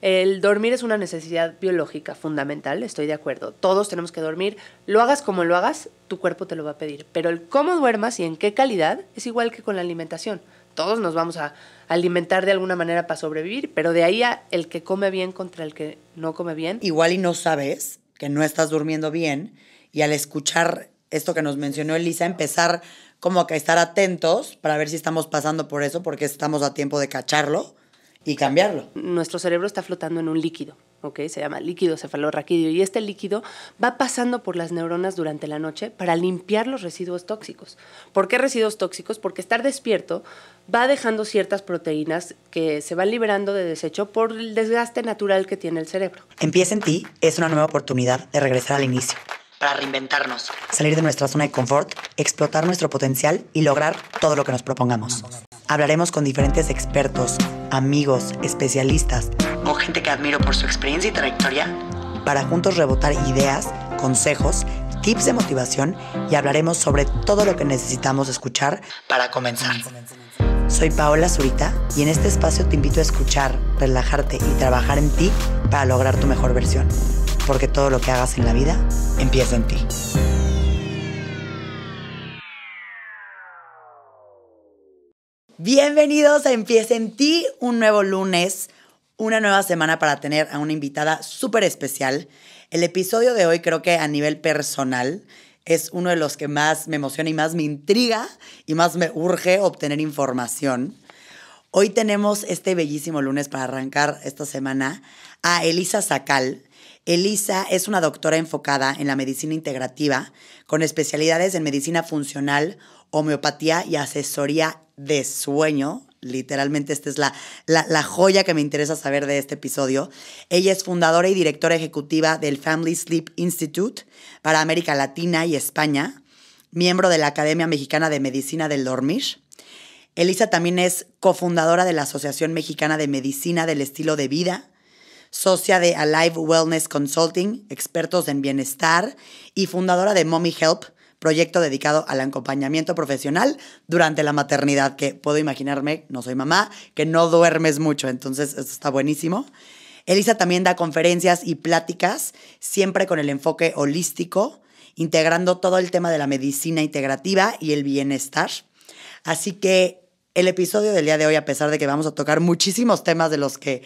El dormir es una necesidad biológica fundamental, estoy de acuerdo. Todos tenemos que dormir. Lo hagas como lo hagas, tu cuerpo te lo va a pedir. Pero el cómo duermas y en qué calidad es igual que con la alimentación. Todos nos vamos a alimentar de alguna manera para sobrevivir, pero de ahí a el que come bien contra el que no come bien. Igual y no sabes que no estás durmiendo bien y al escuchar esto que nos mencionó Elisa, empezar como que a estar atentos para ver si estamos pasando por eso, porque estamos a tiempo de cacharlo y cambiarlo. Nuestro cerebro está flotando en un líquido, ¿ok? Se llama líquido cefalorraquídeo y este líquido va pasando por las neuronas durante la noche para limpiar los residuos tóxicos. ¿Por qué residuos tóxicos? Porque estar despierto va dejando ciertas proteínas que se van liberando de desecho por el desgaste natural que tiene el cerebro. Empieza en ti es una nueva oportunidad de regresar al inicio, para reinventarnos, salir de nuestra zona de confort, explotar nuestro potencial y lograr todo lo que nos propongamos. Hablaremos con diferentes expertos, amigos, especialistas o gente que admiro por su experiencia y trayectoria para juntos rebotar ideas, consejos, tips de motivación y hablaremos sobre todo lo que necesitamos escuchar para comenzar. Soy Paola Zurita y en este espacio te invito a escuchar, relajarte y trabajar en ti para lograr tu mejor versión. Porque todo lo que hagas en la vida empieza en ti. Bienvenidos a Empieza en ti, un nuevo lunes, una nueva semana para tener a una invitada súper especial. El episodio de hoy creo que a nivel personal es uno de los que más me emociona y más me intriga y más me urge obtener información. Hoy tenemos este bellísimo lunes para arrancar esta semana a Elisa Sacal. Elisa es una doctora enfocada en la medicina integrativa con especialidades en medicina funcional, homeopatía y asesoría de sueño. Literalmente esta es la joya que me interesa saber de este episodio. Ella es fundadora y directora ejecutiva del Family Sleep Institute para América Latina y España, miembro de la Academia Mexicana de Medicina del Dormir. Elisa también es cofundadora de la Asociación Mexicana de Medicina del Estilo de Vida, socia de Alive Wellness Consulting, expertos en bienestar, y fundadora de Mommy Help, proyecto dedicado al acompañamiento profesional durante la maternidad, que puedo imaginarme, no soy mamá, que no duermes mucho, entonces esto está buenísimo. Elisa también da conferencias y pláticas, siempre con el enfoque holístico, integrando todo el tema de la medicina integrativa y el bienestar. Así que el episodio del día de hoy, a pesar de que vamos a tocar muchísimos temas de los que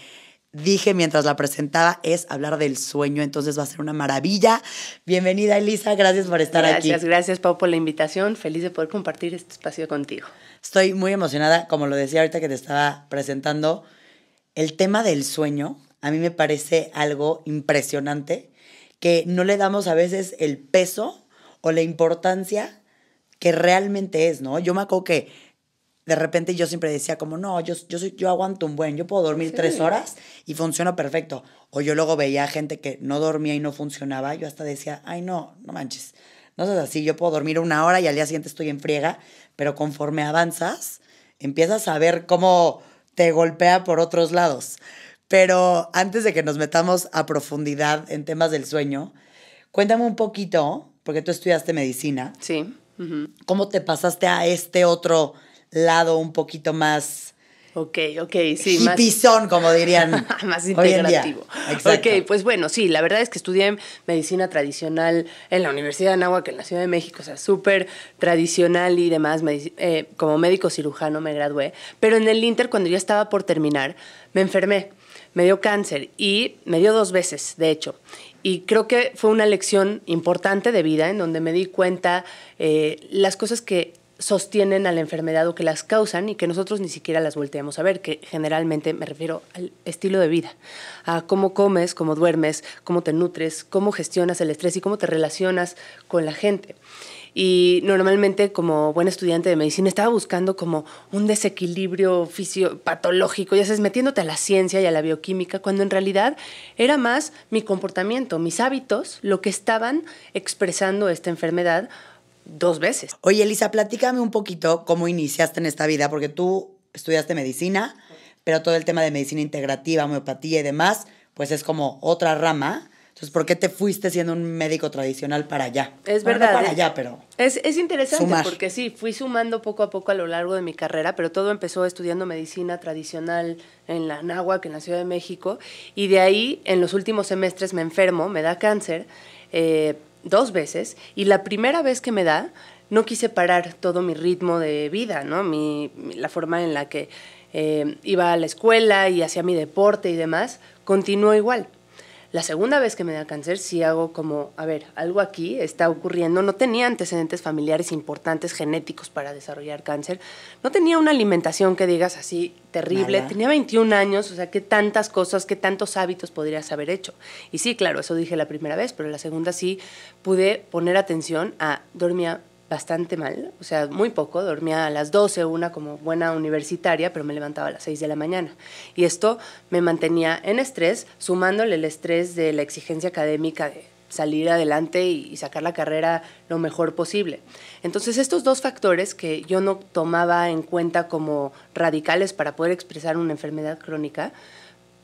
dije mientras la presentaba, es hablar del sueño, entonces va a ser una maravilla. Bienvenida, Elisa, gracias por estar aquí. Gracias, Pau, por la invitación. Feliz de poder compartir este espacio contigo. Estoy muy emocionada, como lo decía ahorita que te estaba presentando. El tema del sueño a mí me parece algo impresionante, que no le damos a veces el peso o la importancia que realmente es, ¿no? Yo me acuerdo que de repente yo siempre decía como, no, yo aguanto un buen, yo puedo dormir 3 horas y funciono perfecto. O yo luego veía gente que no dormía y no funcionaba, yo hasta decía, ay, no manches, no seas así, yo puedo dormir 1 hora y al día siguiente estoy en friega, pero conforme avanzas, empiezas a ver cómo te golpea por otros lados. Pero antes de que nos metamos a profundidad en temas del sueño, cuéntame un poquito, porque tú estudiaste medicina. Sí. ¿Cómo te pasaste a este otro lado un poquito más sí, hipizón, como dirían más hoy en día? integrativo? Exacto. Ok, pues bueno, sí, la verdad es que estudié medicina tradicional en la Universidad de Anáhuac, en la Ciudad de México, o sea, súper tradicional y demás, como médico cirujano me gradué, pero en el Inter, cuando ya estaba por terminar, me enfermé, me dio cáncer y me dio 2 veces, de hecho. Y creo que fue una lección importante de vida en donde me di cuenta las cosas que sostienen a la enfermedad o que las causan y que nosotros ni siquiera las volteamos a ver, que generalmente me refiero al estilo de vida, a cómo comes, cómo duermes, cómo te nutres, cómo gestionas el estrés y cómo te relacionas con la gente. Y normalmente, como buen estudiante de medicina, estaba buscando como un desequilibrio patológico, ya sabes, metiéndote a la ciencia y a la bioquímica, cuando en realidad era más mi comportamiento, mis hábitos, lo que estaban expresando esta enfermedad 2 veces. Oye, Elisa, platícame un poquito cómo iniciaste en esta vida, porque tú estudiaste medicina, pero todo el tema de medicina integrativa, homeopatía y demás, pues es como otra rama. Entonces, ¿por qué te fuiste siendo un médico tradicional para allá? Es Bueno, verdad. no para allá, pero... Es interesante sumar. porque sí, fui sumando poco a poco a lo largo de mi carrera, pero todo empezó estudiando medicina tradicional en la Anáhuac, en la Ciudad de México, y de ahí, en los últimos semestres, me enfermo, me da cáncer 2 veces, y la primera vez que me da, no quise parar todo mi ritmo de vida, ¿no? La forma en la que iba a la escuela y hacía mi deporte y demás, continuó igual. La segunda vez que me da cáncer, sí hago como, a ver, algo aquí está ocurriendo. No tenía antecedentes familiares importantes genéticos para desarrollar cáncer. No tenía una alimentación que digas así terrible. Nada. Tenía 21 años, o sea, qué tantas cosas, qué tantos hábitos podrías haber hecho. Y sí, claro, eso dije la primera vez, pero la segunda sí pude poner atención a dormía bastante mal, o sea, muy poco, dormía a las 12, una como buena universitaria, pero me levantaba a las 6 de la mañana. Y esto me mantenía en estrés, sumándole el estrés de la exigencia académica de salir adelante y sacar la carrera lo mejor posible. Entonces, estos 2 factores que yo no tomaba en cuenta como radicales para poder expresar una enfermedad crónica,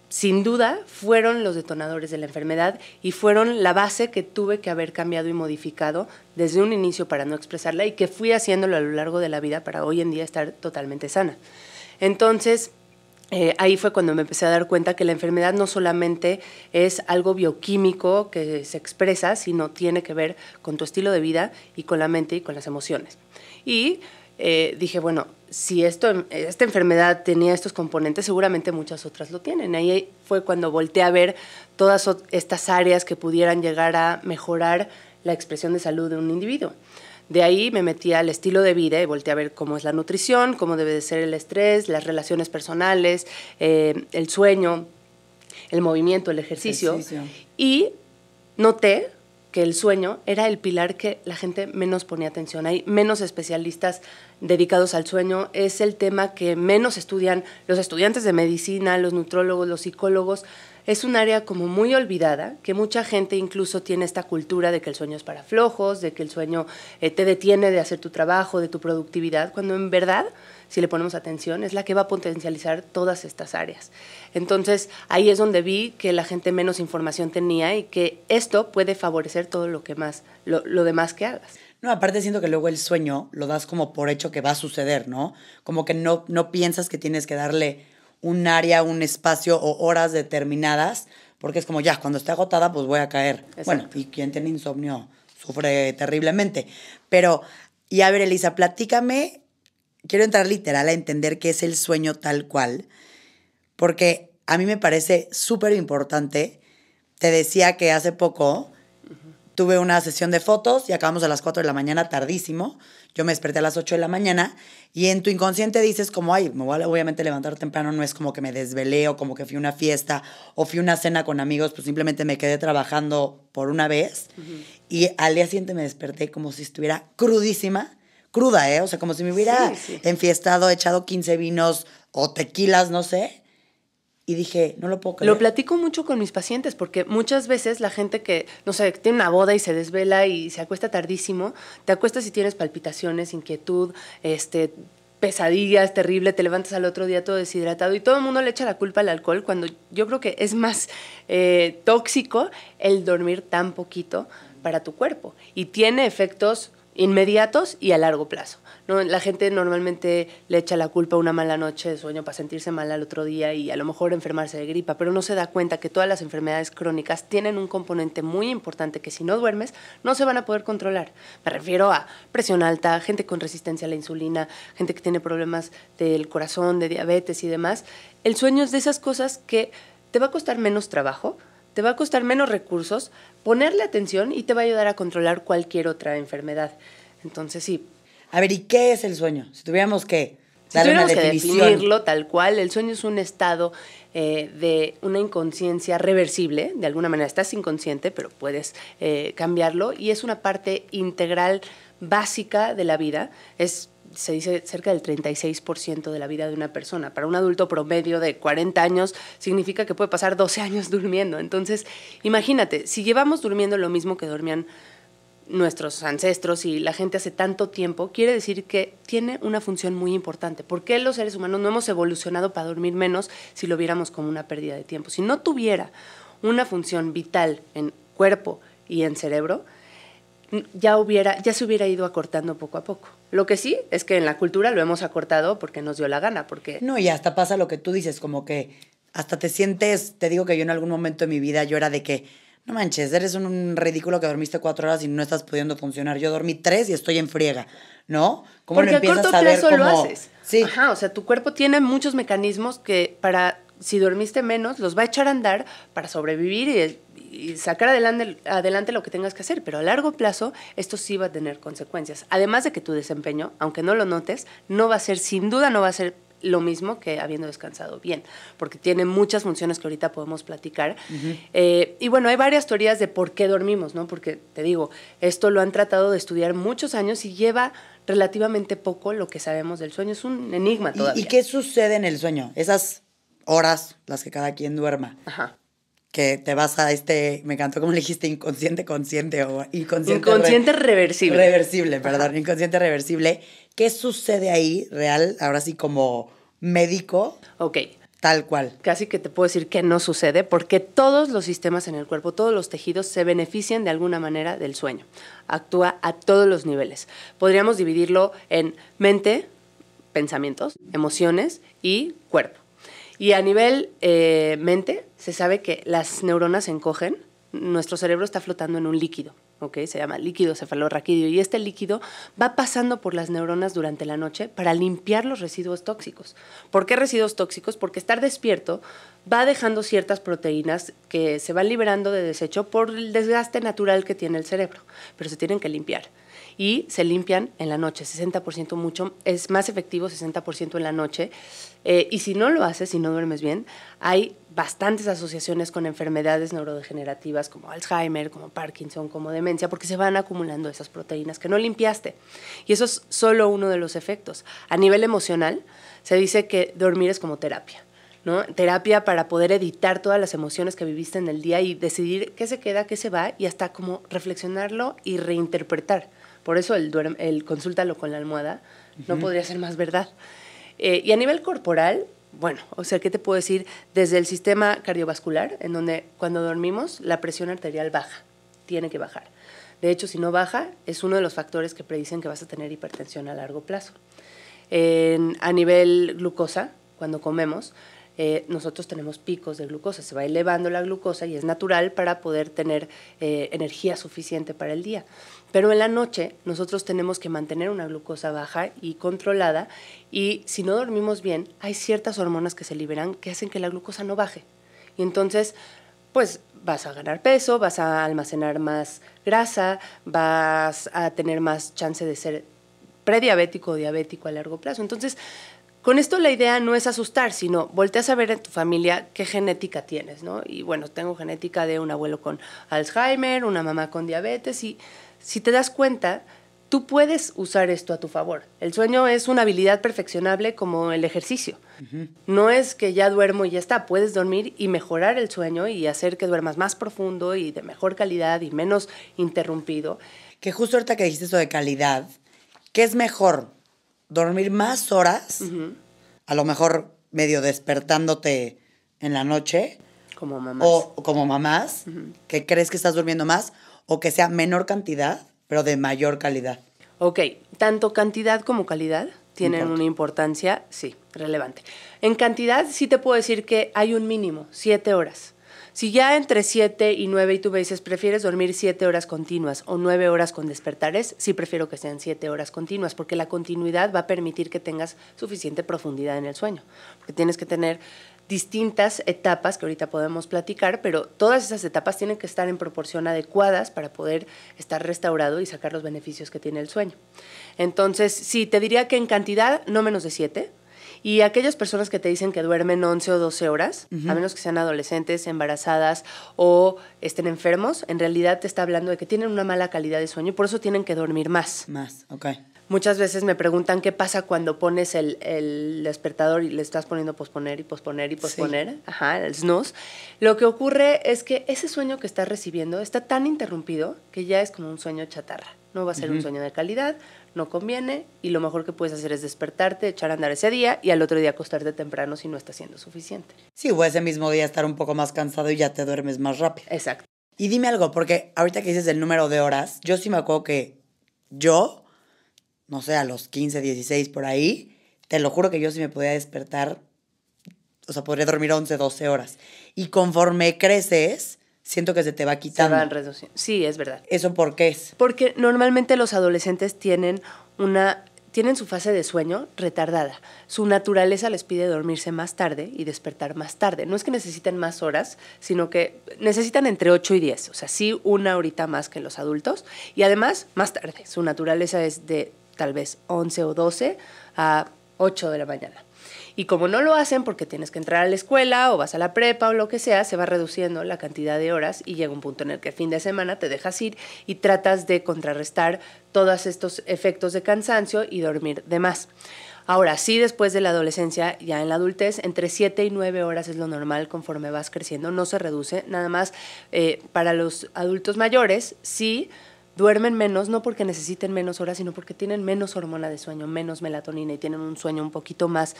sin duda fueron los detonadores de la enfermedad y fueron la base que tuve que haber cambiado y modificado desde un inicio para no expresarla y que fui haciéndolo a lo largo de la vida para hoy en día estar totalmente sana. Entonces, ahí fue cuando me empecé a dar cuenta que la enfermedad no solamente es algo bioquímico que se expresa, sino tiene que ver con tu estilo de vida y con la mente y con las emociones. Y dije, bueno, si esta enfermedad tenía estos componentes, seguramente muchas otras lo tienen. Ahí fue cuando volteé a ver todas estas áreas que pudieran llegar a mejorar la expresión de salud de un individuo. De ahí me metí al estilo de vida y volteé a ver cómo es la nutrición, cómo debe de ser el estrés, las relaciones personales, el sueño, el movimiento, el ejercicio. Y noté que el sueño era el pilar que la gente menos ponía atención. Hay menos especialistas dedicados al sueño. Es el tema que menos estudian los estudiantes de medicina, los nutrólogos, los psicólogos. Es un área como muy olvidada, que mucha gente incluso tiene esta cultura de que el sueño es para flojos, de que el sueño te detiene de hacer tu trabajo, de tu productividad, cuando en verdad, si le ponemos atención, es la que va a potencializar todas estas áreas. Entonces, ahí es donde vi que la gente menos información tenía y que esto puede favorecer todo lo demás que hagas. No, aparte siento que luego el sueño lo das como por hecho que va a suceder, ¿no? Como que no piensas que tienes que darle un área, un espacio o horas determinadas, porque es como ya, cuando esté agotada, pues voy a caer. Exacto. Bueno, y quien tiene insomnio sufre terriblemente. Pero, y a ver, Elisa, platícame, quiero entrar literal a entender qué es el sueño tal cual, porque a mí me parece súper importante. Te decía que hace poco tuve una sesión de fotos y acabamos a las 4 de la mañana, tardísimo. Yo me desperté a las 8 de la mañana y en tu inconsciente dices como, ay, me voy a obviamente levantar temprano, no es como que me desvelé o como que fui a una fiesta o fui a una cena con amigos, pues simplemente me quedé trabajando por una vez. Y al día siguiente me desperté como si estuviera crudísima, cruda, ¿eh? O sea, como si me hubiera enfiestado, echado 15 vinos o tequilas, no sé. Y dije, no lo puedo creer. Lo platico mucho con mis pacientes porque muchas veces la gente que, no sé, tiene una boda y se desvela y se acuesta tardísimo, te acuestas y tienes palpitaciones, inquietud, pesadillas, terrible, te levantas al otro día todo deshidratado y todo el mundo le echa la culpa al alcohol cuando yo creo que es más tóxico el dormir tan poquito para tu cuerpo y tiene efectos inmediatos y a largo plazo. ¿No? La gente normalmente le echa la culpa a una mala noche de sueño para sentirse mal al otro día y a lo mejor enfermarse de gripa, pero no se da cuenta que todas las enfermedades crónicas tienen un componente muy importante que si no duermes no se van a poder controlar. Me refiero a presión alta, gente con resistencia a la insulina, gente que tiene problemas del corazón, de diabetes y demás. El sueño es de esas cosas que te va a costar menos trabajo, te va a costar menos recursos, ponerle atención y te va a ayudar a controlar cualquier otra enfermedad. Entonces, sí. A ver, ¿y qué es el sueño? Si tuviéramos que darle una definición. Que definirlo tal cual, el sueño es un estado de una inconsciencia reversible. De alguna manera estás inconsciente, pero puedes cambiarlo. Y es una parte integral básica de la vida. Se dice cerca del 36% de la vida de una persona. Para un adulto promedio de 40 años significa que puede pasar 12 años durmiendo. Entonces, imagínate, si llevamos durmiendo lo mismo que dormían nuestros ancestros y la gente hace tanto tiempo, quiere decir que tiene una función muy importante. ¿Por qué los seres humanos no hemos evolucionado para dormir menos si lo viéramos como una pérdida de tiempo? Si no tuviera una función vital en cuerpo y en cerebro, ya se hubiera ido acortando poco a poco. Lo que sí es que en la cultura lo hemos acortado porque nos dio la gana, porque... No, y hasta pasa lo que tú dices, como que hasta te sientes, te digo que yo en algún momento de mi vida yo era de que, no manches, eres un ridículo que dormiste 4 horas y no estás pudiendo funcionar. Yo dormí 3 y estoy en friega, ¿no? ¿Cómo porque lo a empiezas corto a ver plazo lo como... haces. Sí. Ajá, o sea, tu cuerpo tiene muchos mecanismos que si dormiste menos, los va a echar a andar para sobrevivir y sacar adelante lo que tengas que hacer. Pero a largo plazo, esto sí va a tener consecuencias. Además de que tu desempeño, aunque no lo notes, sin duda no va a ser lo mismo que habiendo descansado bien, porque tiene muchas funciones que ahorita podemos platicar. Y bueno, hay varias teorías de por qué dormimos, ¿no? Porque te digo, esto lo han tratado de estudiar muchos años y lleva relativamente poco lo que sabemos del sueño. Es un enigma todavía. ¿Y qué sucede en el sueño? Esas horas, las que cada quien duerma. Ajá. Que te vas a me encantó como le dijiste, inconsciente consciente o inconsciente reversible. Reversible, perdón, ajá. Inconsciente reversible. ¿Qué sucede ahí, real, ahora sí como médico? Ok. Tal cual. Casi que te puedo decir que no sucede porque todos los sistemas en el cuerpo, todos los tejidos se benefician de alguna manera del sueño. Actúa a todos los niveles. Podríamos dividirlo en mente, pensamientos, emociones y cuerpo. Y a nivel mente, se sabe que las neuronas se encogen, nuestro cerebro está flotando en un líquido, ¿ok? Se llama líquido cefalorraquídeo, y este líquido va pasando por las neuronas durante la noche para limpiar los residuos tóxicos. ¿Por qué residuos tóxicos? Porque estar despierto va dejando ciertas proteínas que se van liberando de desecho por el desgaste natural que tiene el cerebro, pero se tienen que limpiar. Y se limpian en la noche, 60% es más efectivo 60% en la noche. Y si no lo haces, si no duermes bien, hay bastantes asociaciones con enfermedades neurodegenerativas como Alzheimer, como Parkinson, como demencia, porque se van acumulando esas proteínas que no limpiaste. Y eso es solo uno de los efectos. A nivel emocional, se dice que dormir es como terapia, ¿no? Terapia para poder editar todas las emociones que viviste en el día y decidir qué se queda, qué se va, y hasta como reflexionarlo y reinterpretar. Por eso el consúltalo con la almohada no podría ser más verdad. Y a nivel corporal, bueno, o sea, ¿qué te puedo decir? Desde el sistema cardiovascular, en donde cuando dormimos la presión arterial baja, tiene que bajar. De hecho, si no baja, es uno de los factores que predicen que vas a tener hipertensión a largo plazo. A nivel glucosa, cuando comemos, nosotros tenemos picos de glucosa, se va elevando la glucosa y es natural para poder tener energía suficiente para el día. Pero en la noche nosotros tenemos que mantener una glucosa baja y controlada, y si no dormimos bien, hay ciertas hormonas que se liberan que hacen que la glucosa no baje. Y entonces, pues vas a ganar peso, vas a almacenar más grasa, vas a tener más chance de ser prediabético o diabético a largo plazo. Entonces, con esto la idea no es asustar, sino volteas a ver en tu familia qué genética tienes, ¿no? Y bueno, tengo genética de un abuelo con Alzheimer, una mamá con diabetes, y si te das cuenta, tú puedes usar esto a tu favor. El sueño es una habilidad perfeccionable como el ejercicio. Uh-huh. No es que ya duermo y ya está, puedes dormir y mejorar el sueño y hacer que duermas más profundo y de mejor calidad y menos interrumpido. Que justo ahorita que dijiste eso de calidad, ¿qué es mejor? ¿Dormir más horas? Uh-huh. A lo mejor medio despertándote en la noche. Como mamás. O como mamás, uh-huh, que crees que estás durmiendo más, o que sea menor cantidad, pero de mayor calidad. Ok, tanto cantidad como calidad tienen una importancia, sí, relevante. En cantidad sí te puedo decir que hay un mínimo, 7 horas. Si ya entre 7 y 9 y tú me dices, ¿prefieres dormir 7 horas continuas o 9 horas con despertares? Sí prefiero que sean 7 horas continuas, porque la continuidad va a permitir que tengas suficiente profundidad en el sueño. Porque tienes que tener distintas etapas que ahorita podemos platicar, pero todas esas etapas tienen que estar en proporción adecuadas para poder estar restaurado y sacar los beneficios que tiene el sueño. Entonces, sí, te diría que en cantidad no menos de 7. Y aquellas personas que te dicen que duermen 11 o 12 horas, uh-huh, a menos que sean adolescentes, embarazadas o estén enfermos, en realidad te está hablando de que tienen una mala calidad de sueño y por eso tienen que dormir más. Más, ok. Muchas veces me preguntan qué pasa cuando pones el despertador y le estás poniendo posponer y posponer y posponer, sí, ajá, el snooze. Lo que ocurre es que ese sueño que estás recibiendo está tan interrumpido que ya es como un sueño chatarra. No va a ser, uh-huh, un sueño de calidad, no conviene, y lo mejor que puedes hacer es despertarte, echar a andar ese día y al otro día acostarte temprano si no está siendo suficiente. Sí, o ese mismo día estar un poco más cansado y ya te duermes más rápido. Exacto. Y dime algo, porque ahorita que dices el número de horas, yo sí me acuerdo que yo, no sé, a los 15, 16 por ahí, te lo juro que yo sí me podía despertar, o sea, podría dormir 11, 12 horas. Y conforme creces, siento que se te va Se quitando. van reduciendo. Sí, es verdad. ¿Eso por qué es? Porque normalmente los adolescentes tienen su fase de sueño retardada. Su naturaleza les pide dormirse más tarde y despertar más tarde. No es que necesiten más horas, sino que necesitan entre 8 y 10. O sea, sí, una horita más que los adultos. Y además, más tarde. Su naturaleza es de tal vez 11 o 12 a 8 de la mañana. Y como no lo hacen porque tienes que entrar a la escuela o vas a la prepa o lo que sea, se va reduciendo la cantidad de horas y llega un punto en el que el fin de semana te dejas ir y tratas de contrarrestar todos estos efectos de cansancio y dormir de más. Ahora, sí, después de la adolescencia, ya en la adultez, entre 7 y 9 horas es lo normal conforme vas creciendo, no se reduce. Nada más para los adultos mayores, sí, duermen menos, no porque necesiten menos horas, sino porque tienen menos hormona de sueño, menos melatonina y tienen un sueño un poquito más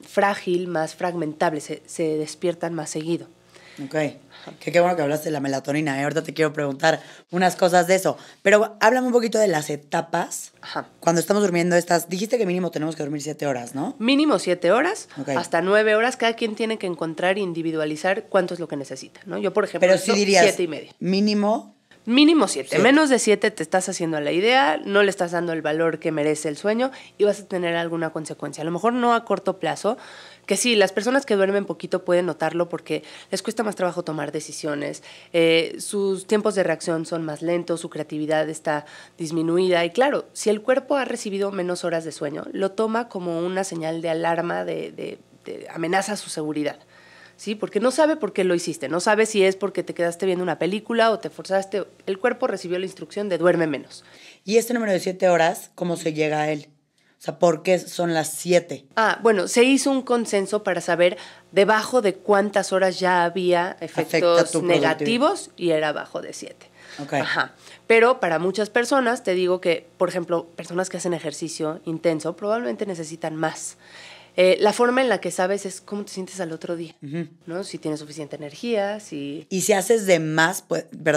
frágil, más fragmentable, se despiertan más seguido. Ok, qué bueno que hablaste de la melatonina. Ahorita te quiero preguntar unas cosas de eso. Pero háblame un poquito de las etapas. Ajá. Cuando estamos durmiendo dijiste que mínimo tenemos que dormir 7 horas, ¿no? Mínimo 7 horas, Okay. hasta 9 horas. Cada quien tiene que encontrar e individualizar cuánto es lo que necesita, ¿no? Yo, por ejemplo, Pero sí dirías 7:30. mínimo. Mínimo 7. 7. Menos de 7 te estás haciendo a la idea, no le estás dando el valor que merece el sueño y vas a tener alguna consecuencia. A lo mejor no a corto plazo, que sí, las personas que duermen poquito pueden notarlo porque les cuesta más trabajo tomar decisiones, sus tiempos de reacción son más lentos, su creatividad está disminuida y claro, si el cuerpo ha recibido menos horas de sueño, lo toma como una señal de alarma, de amenaza a su seguridad. ¿Sí? Porque no sabe por qué lo hiciste, no sabe si es porque te quedaste viendo una película o te forzaste. El cuerpo recibió la instrucción de duerme menos. ¿Y este número de 7 horas, cómo se llega a él? O sea, ¿por qué son las 7? Bueno, se hizo un consenso para saber debajo de cuántas horas ya había efectos negativos y era abajo de 7. Okay. Ajá. Pero para muchas personas, te digo que, por ejemplo, personas que hacen ejercicio intenso probablemente necesitan más. La forma en la que sabes es cómo te sientes al otro día, uh-huh. ¿No? Si tienes suficiente energía, si... Y si haces de más,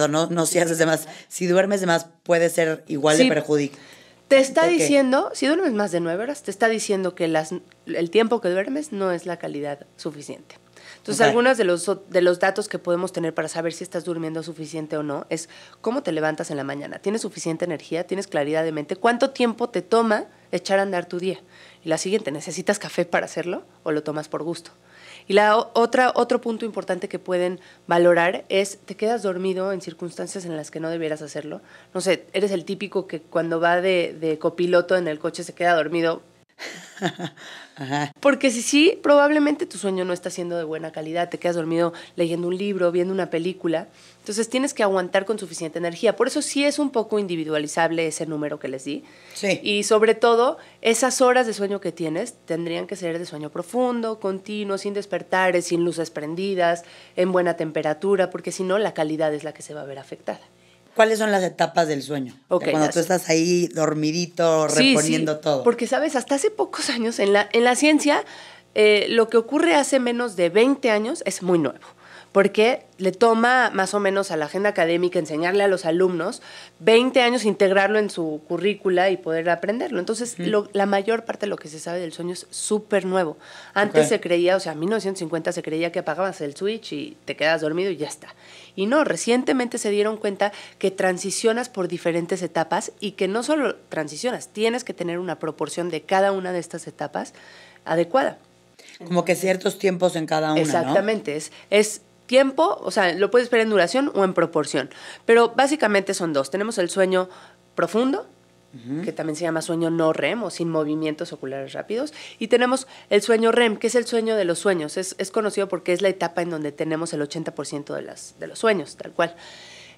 no si haces de más, si duermes de más puede ser igual de perjudicial. Te está diciendo, si duermes más de 9 horas, te está diciendo que el tiempo que duermes no es la calidad suficiente. Entonces, okay. Algunos de los datos que podemos tener para saber si estás durmiendo suficiente o no es cómo te levantas en la mañana. ¿Tienes suficiente energía? ¿Tienes claridad de mente? ¿Cuánto tiempo te toma echar a andar tu día? Y la siguiente, ¿necesitas café para hacerlo o lo tomas por gusto? Y otro punto importante que pueden valorar es, ¿te quedas dormido en circunstancias en las que no debieras hacerlo? No sé, eres el típico que cuando va de copiloto en el coche se queda dormido. Ajá. Porque si sí, probablemente tu sueño no está siendo de buena calidad, te quedas dormido leyendo un libro, viendo una película, entonces tienes que aguantar con suficiente energía. Por eso sí es un poco individualizable ese número que les di. Sí. Y sobre todo, esas horas de sueño que tienes tendrían que ser de sueño profundo, continuo, sin despertares, sin luces prendidas, en buena temperatura, porque si no, la calidad es la que se va a ver afectada. ¿Cuáles son las etapas del sueño? Okay, cuando tú estás ahí dormidito, reponiendo todo. Porque, ¿sabes? Hasta hace pocos años, en la ciencia, lo que ocurre hace menos de 20 años es muy nuevo. Porque le toma más o menos a la agenda académica enseñarle a los alumnos 20 años integrarlo en su currícula y poder aprenderlo. Entonces, la mayor parte de lo que se sabe del sueño es súper nuevo. Antes se creía, en 1950 se creía que apagabas el switch y te quedas dormido y ya está. Y no, recientemente se dieron cuenta que transicionas por diferentes etapas y que no solo transicionas, tienes que tener una proporción de cada una de estas etapas adecuada. Como que ciertos tiempos en cada una, exactamente, ¿no? Es tiempo, lo puedes ver en duración o en proporción, pero básicamente son dos. Tenemos el sueño profundo, uh-huh. que también se llama sueño no REM o sin movimientos oculares rápidos, y tenemos el sueño REM, que es el sueño de los sueños. Es conocido porque es la etapa en donde tenemos el 80% de los sueños, tal cual.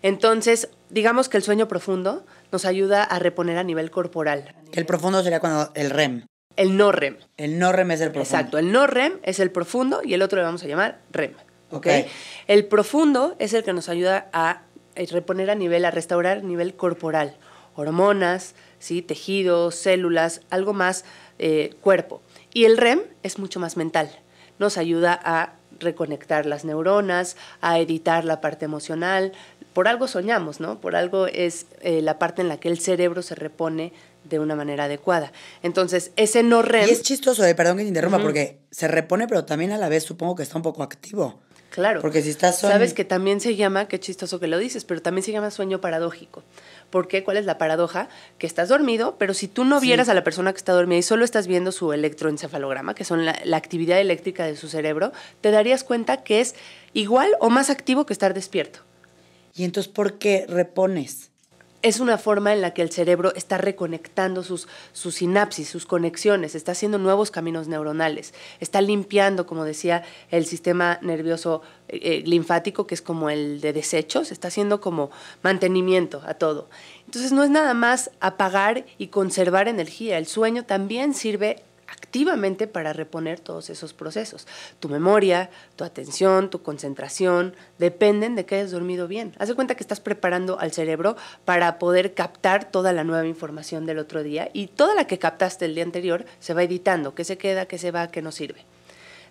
Entonces, digamos que el sueño profundo nos ayuda a reponer a nivel corporal. El profundo sería cuando el REM. El no REM. El no REM es el profundo. Exacto, el no REM es el profundo y el otro le vamos a llamar REM. Okay. El profundo es el que nos ayuda a reponer a restaurar a nivel corporal, hormonas, ¿sí? Tejidos, células, algo más cuerpo. Y el REM es mucho más mental, nos ayuda a reconectar las neuronas, a editar la parte emocional. Por algo soñamos, ¿no? Por algo es la parte en la que el cerebro se repone de una manera adecuada. Entonces, ese no REM... Y es chistoso, perdón que te interrumpa, porque se repone, pero también a la vez supongo que está un poco activo. Claro. Porque si estás... Sabes que también se llama, qué chistoso que lo dices, pero también se llama sueño paradójico. ¿Por qué? ¿Cuál es la paradoja? Que estás dormido, pero si tú no vieras a la persona que está dormida y solo estás viendo su electroencefalograma, que son la actividad eléctrica de su cerebro, te darías cuenta que es igual o más activo que estar despierto. ¿Y entonces por qué repones? Es una forma en la que el cerebro está reconectando sus sinapsis, sus conexiones, está haciendo nuevos caminos neuronales, está limpiando, como decía, el sistema nervioso linfático, que es como el de desechos, está haciendo como mantenimiento a todo. Entonces no es nada más apagar y conservar energía, el sueño también sirve activamente para reponer todos esos procesos. Tu memoria, tu atención, tu concentración, dependen de que hayas dormido bien. Haz de cuenta que estás preparando al cerebro para poder captar toda la nueva información del otro día y toda la que captaste el día anterior se va editando, qué se queda, qué se va, qué no sirve.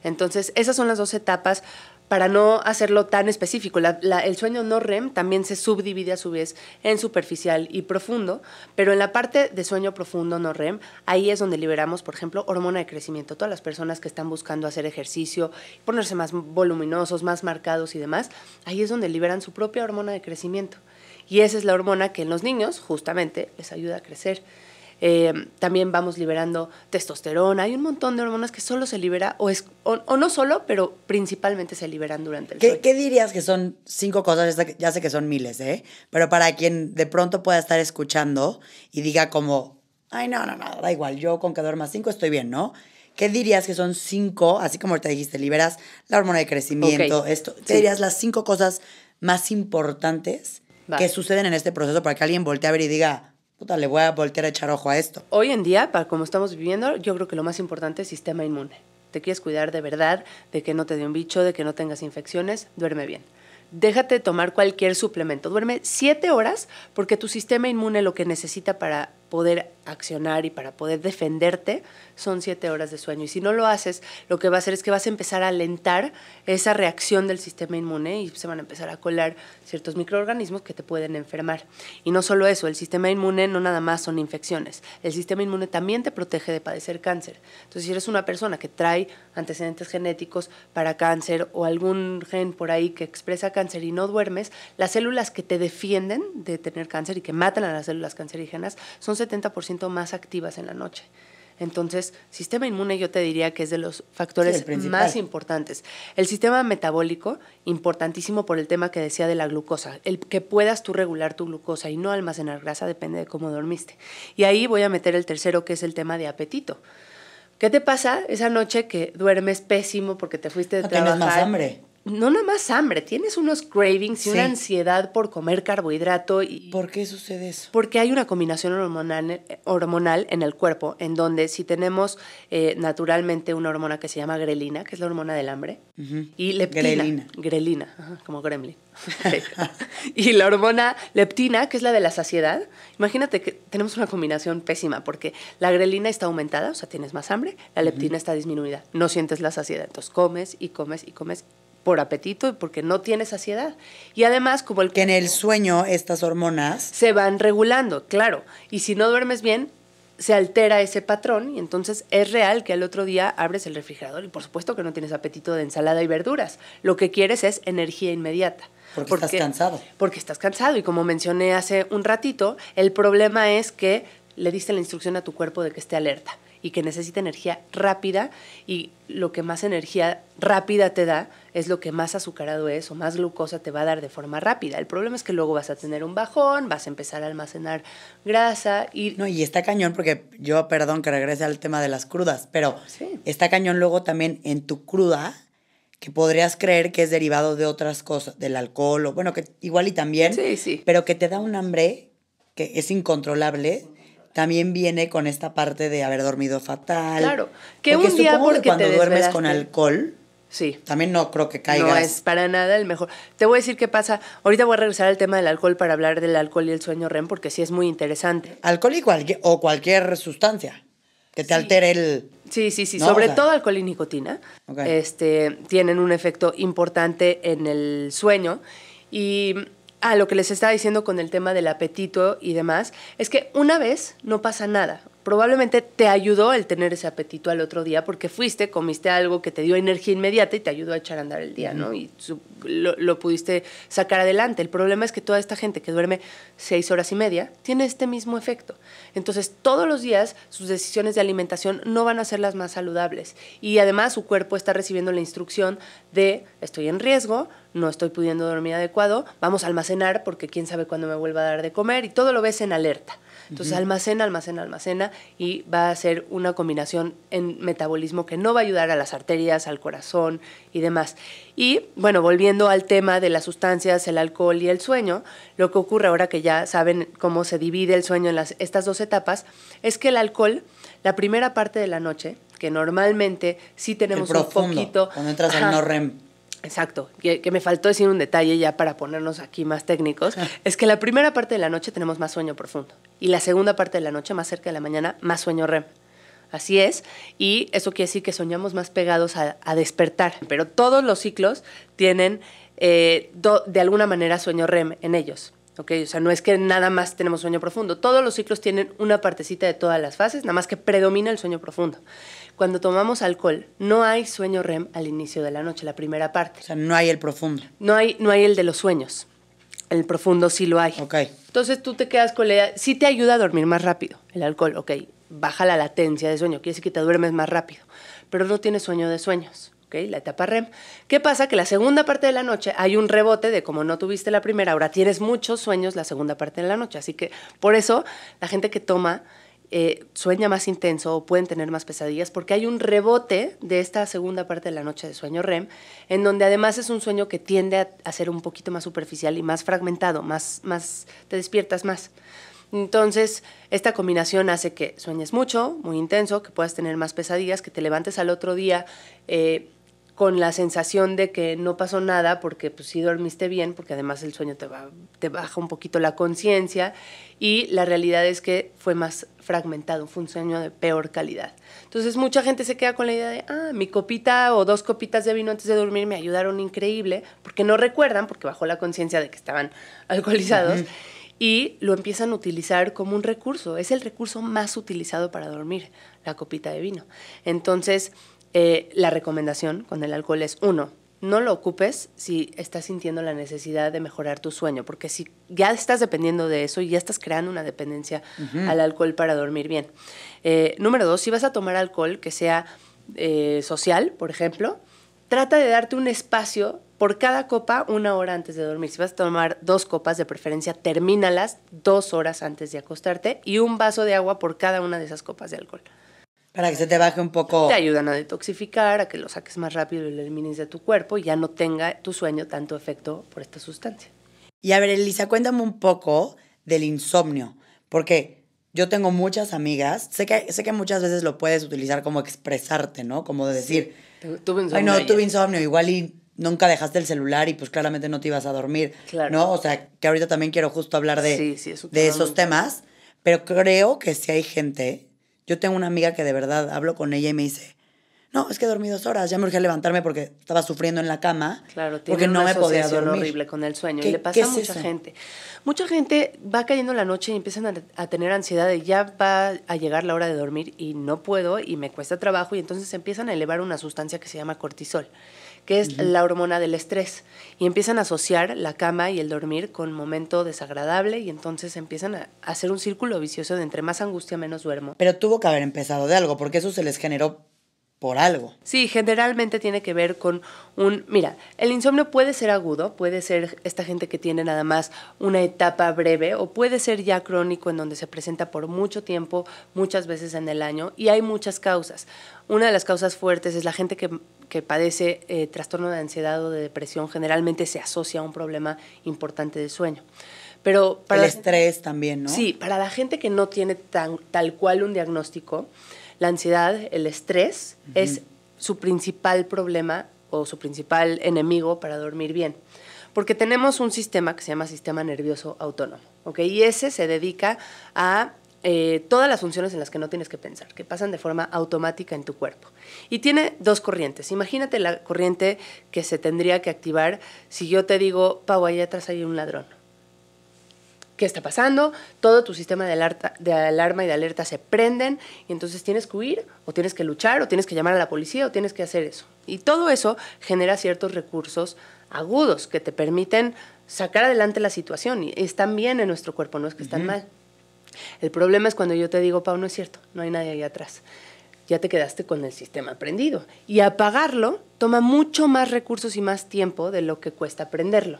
Entonces, esas son las 2 etapas para no hacerlo tan específico. El sueño no REM también se subdivide a su vez en superficial y profundo, pero en la parte de sueño profundo no REM, ahí es donde liberamos, por ejemplo, hormona de crecimiento. Todas las personas que están buscando hacer ejercicio, ponerse más voluminosos, más marcados y demás, ahí es donde liberan su propia hormona de crecimiento. Y esa es la hormona que en los niños justamente les ayuda a crecer. También vamos liberando testosterona, hay un montón de hormonas que solo se libera, o no solo, pero principalmente se liberan durante el sueño. ¿Qué dirías que son 5 cosas? Ya sé que son miles, pero para quien de pronto pueda estar escuchando y diga como, ay, no, da igual, yo con que duerma 5 estoy bien, ¿no? ¿Qué dirías que son 5, así como te dijiste, liberas la hormona de crecimiento, esto? ¿Qué dirías las 5 cosas más importantes que suceden en este proceso para que alguien voltee a ver y diga, puta, le voy a voltear a echar ojo a esto? Hoy en día, para como estamos viviendo, yo creo que lo más importante es sistema inmune. Te quieres cuidar de verdad, de que no te dé un bicho, de que no tengas infecciones, duerme bien. Déjate tomar cualquier suplemento. Duerme 7 horas porque tu sistema inmune lo que necesita para poder accionar y para poder defenderte son 7 horas de sueño. Y si no lo haces, lo que va a hacer es que vas a empezar a alentar esa reacción del sistema inmune y se van a empezar a colar ciertos microorganismos que te pueden enfermar. Y no solo eso, el sistema inmune no nada más son infecciones. El sistema inmune también te protege de padecer cáncer. Entonces, si eres una persona que trae antecedentes genéticos para cáncer o algún gen por ahí que expresa cáncer y no duermes, las células que te defienden de tener cáncer y que matan a las células cancerígenas son 70% más activas en la noche. Entonces, sistema inmune yo te diría que es de los factores más importantes. El sistema metabólico, importantísimo por el tema que decía de la glucosa. El que puedas tú regular tu glucosa y no almacenar grasa depende de cómo dormiste. Y ahí voy a meter el tercero, que es el tema de apetito. ¿Qué te pasa esa noche que duermes pésimo porque te fuiste de trabajar? Tienes más hambre. No nada más hambre, tienes unos cravings y una ansiedad por comer carbohidrato. ¿Por qué sucede eso? Porque hay una combinación hormonal en el cuerpo, en donde si tenemos naturalmente una hormona que se llama grelina, que es la hormona del hambre, y leptina. Grelina, como gremlin. Y la hormona leptina, que es la de la saciedad. Imagínate que tenemos una combinación pésima, porque la grelina está aumentada, o sea, tienes más hambre, la leptina está disminuida, no sientes la saciedad, entonces comes y comes y comes por apetito y porque no tienes saciedad. Y además, como que en el sueño estas hormonas se van regulando, claro. Y si no duermes bien, se altera ese patrón y entonces es real que al otro día abres el refrigerador y por supuesto que no tienes apetito de ensalada y verduras. Lo que quieres es energía inmediata. Porque estás cansado. Porque estás cansado y como mencioné hace un ratito, el problema es que le diste la instrucción a tu cuerpo de que esté alerta y que necesita energía rápida, y lo que más energía rápida te da es lo que más azucarado es o más glucosa te va a dar de forma rápida. El problema es que luego vas a tener un bajón, vas a empezar a almacenar grasa y... No, y está cañón porque yo, perdón que regrese al tema de las crudas, pero está cañón luego también en tu cruda, que podrías creer que es derivado de otras cosas, del alcohol, o bueno, que igual y también, pero que te da un hambre que es incontrolable. También viene con esta parte de haber dormido fatal. Claro, que porque un día porque cuando te duermes con alcohol, también no creo que caigas. No es para nada el mejor. Te voy a decir qué pasa. Ahorita voy a regresar al tema del alcohol para hablar del alcohol y el sueño REM, porque sí es muy interesante. Alcohol y cualquier sustancia que te altere el... Sí, sí, sí. No, Sobre o sea, todo alcohol y nicotina. Ok. Tienen un efecto importante en el sueño. Y lo que les estaba diciendo con el tema del apetito y demás, es que una vez no pasa nada. Probablemente te ayudó el tener ese apetito al otro día porque fuiste, comiste algo que te dio energía inmediata y te ayudó a echar a andar el día, ¿no? Y lo pudiste sacar adelante. El problema es que toda esta gente que duerme 6 horas y media tiene este mismo efecto. Entonces, todos los días sus decisiones de alimentación no van a ser las más saludables. Y además su cuerpo está recibiendo la instrucción de estoy en riesgo, no estoy pudiendo dormir adecuado, vamos a almacenar porque quién sabe cuándo me vuelva a dar de comer y todo lo ves en alerta. Entonces almacena y va a ser una combinación en metabolismo que no va a ayudar a las arterias, al corazón y demás. Y bueno, volviendo al tema de las sustancias, el alcohol y el sueño, lo que ocurre ahora que ya saben cómo se divide el sueño en estas dos etapas, es que el alcohol, la primera parte de la noche, que normalmente sí tenemos el profundo, un poquito... cuando entras al no REM. Exacto, que me faltó decir un detalle ya para ponernos aquí más técnicos, es que la primera parte de la noche tenemos más sueño profundo y la segunda parte de la noche, más cerca de la mañana, más sueño REM. Así es, y eso quiere decir que soñamos más pegados a despertar, pero todos los ciclos tienen de alguna manera sueño REM en ellos. Okay, o sea, no es que nada más tenemos sueño profundo. Todos los ciclos tienen una partecita de todas las fases, nada más que predomina el sueño profundo. Cuando tomamos alcohol, no hay sueño REM al inicio de la noche, la primera parte. O sea, no hay el profundo. No hay el de los sueños. El profundo sí lo hay. Ok. Entonces tú te quedas con la idea, sí te ayuda a dormir más rápido, el alcohol, ok. Baja la latencia de sueño, quiere decir que te duermes más rápido, pero no tienes sueño de sueños. ¿Okay? La etapa REM. ¿Qué pasa? Que la segunda parte de la noche hay un rebote de como no tuviste la primera, ahora tienes muchos sueños la segunda parte de la noche. Así que por eso la gente que toma sueña más intenso o pueden tener más pesadillas porque hay un rebote de esta segunda parte de la noche de sueño REM, en donde además es un sueño que tiende a ser un poquito más superficial y más fragmentado, más te despiertas más. Entonces, esta combinación hace que sueñes mucho, muy intenso, que puedas tener más pesadillas, que te levantes al otro día con la sensación de que no pasó nada porque pues sí dormiste bien, porque además el sueño te baja un poquito la conciencia y la realidad es que fue más fragmentado, fue un sueño de peor calidad. Entonces mucha gente se queda con la idea de, mi copita o 2 copitas de vino antes de dormir me ayudaron increíble, porque no recuerdan, porque bajó la conciencia de que estaban alcoholizados, y lo empiezan a utilizar como un recurso. Es el recurso más utilizado para dormir, la copita de vino. Entonces, la recomendación con el alcohol es, 1, no lo ocupes si estás sintiendo la necesidad de mejorar tu sueño, porque si ya estás dependiendo de eso y ya estás creando una dependencia al alcohol para dormir bien. Número 2, si vas a tomar alcohol que sea social, por ejemplo, trata de darte un espacio por cada copa 1 hora antes de dormir. Si vas a tomar 2 copas, de preferencia, termínalas 2 horas antes de acostarte y un vaso de agua por cada una de esas copas de alcohol. Para que se te baje un poco. Te ayudan a detoxificar, a que lo saques más rápido y lo elimines de tu cuerpo y ya no tenga tu sueño tanto efecto por esta sustancia. Y a ver, Elisa, cuéntame un poco del insomnio, porque yo tengo muchas amigas, sé que muchas veces lo puedes utilizar como expresarte, ¿no? Como de decir, tuve insomnio. ay, no, tuve insomnio, igual y nunca dejaste el celular y pues claramente no te ibas a dormir, claro, ¿no? O sea, que ahorita también quiero justo hablar de esos temas, pero creo que si hay gente. Yo tengo una amiga que de verdad hablo con ella y me dice, no, es que dormí 2 horas, ya me urgía levantarme porque estaba sufriendo en la cama, claro, porque no me podía dormir. Horrible con el sueño y le pasa a mucha gente. Mucha gente va cayendo la noche y empiezan a tener ansiedad de ya va a llegar la hora de dormir y no puedo y me cuesta trabajo y entonces empiezan a elevar una sustancia que se llama cortisol, que es la hormona del estrés, y empiezan a asociar la cama y el dormir con momento desagradable y entonces empiezan a hacer un círculo vicioso de entre más angustia, menos duermo. Pero tuvo que haber empezado de algo, porque eso se les generó por algo. Sí, generalmente tiene que ver con mira, el insomnio puede ser agudo, puede ser esta gente que tiene nada más una etapa breve o puede ser ya crónico en donde se presenta por mucho tiempo, muchas veces en el año y hay muchas causas. Una de las causas fuertes es la gente que padece trastorno de ansiedad o de depresión, generalmente se asocia a un problema importante de sueño. Pero para el estrés también, ¿no? Sí, para la gente que no tiene tal cual un diagnóstico, la ansiedad, el estrés, es su principal problema o su principal enemigo para dormir bien. Porque tenemos un sistema que se llama sistema nervioso autónomo, ¿ok? Y ese se dedica a todas las funciones en las que no tienes que pensar, que pasan de forma automática en tu cuerpo. Y tiene dos corrientes. Imagínate la corriente que se tendría que activar si yo te digo, Pau, allá atrás hay un ladrón. ¿Qué está pasando? Todo tu sistema de alarma y de alerta se prenden y entonces tienes que huir o tienes que luchar o tienes que llamar a la policía o tienes que hacer eso. Y todo eso genera ciertos recursos agudos que te permiten sacar adelante la situación y están bien en nuestro cuerpo, no es que están mal. El problema es cuando yo te digo, Pau, no es cierto, no hay nadie ahí atrás. Ya te quedaste con el sistema prendido. Y apagarlo toma mucho más recursos y más tiempo de lo que cuesta prenderlo.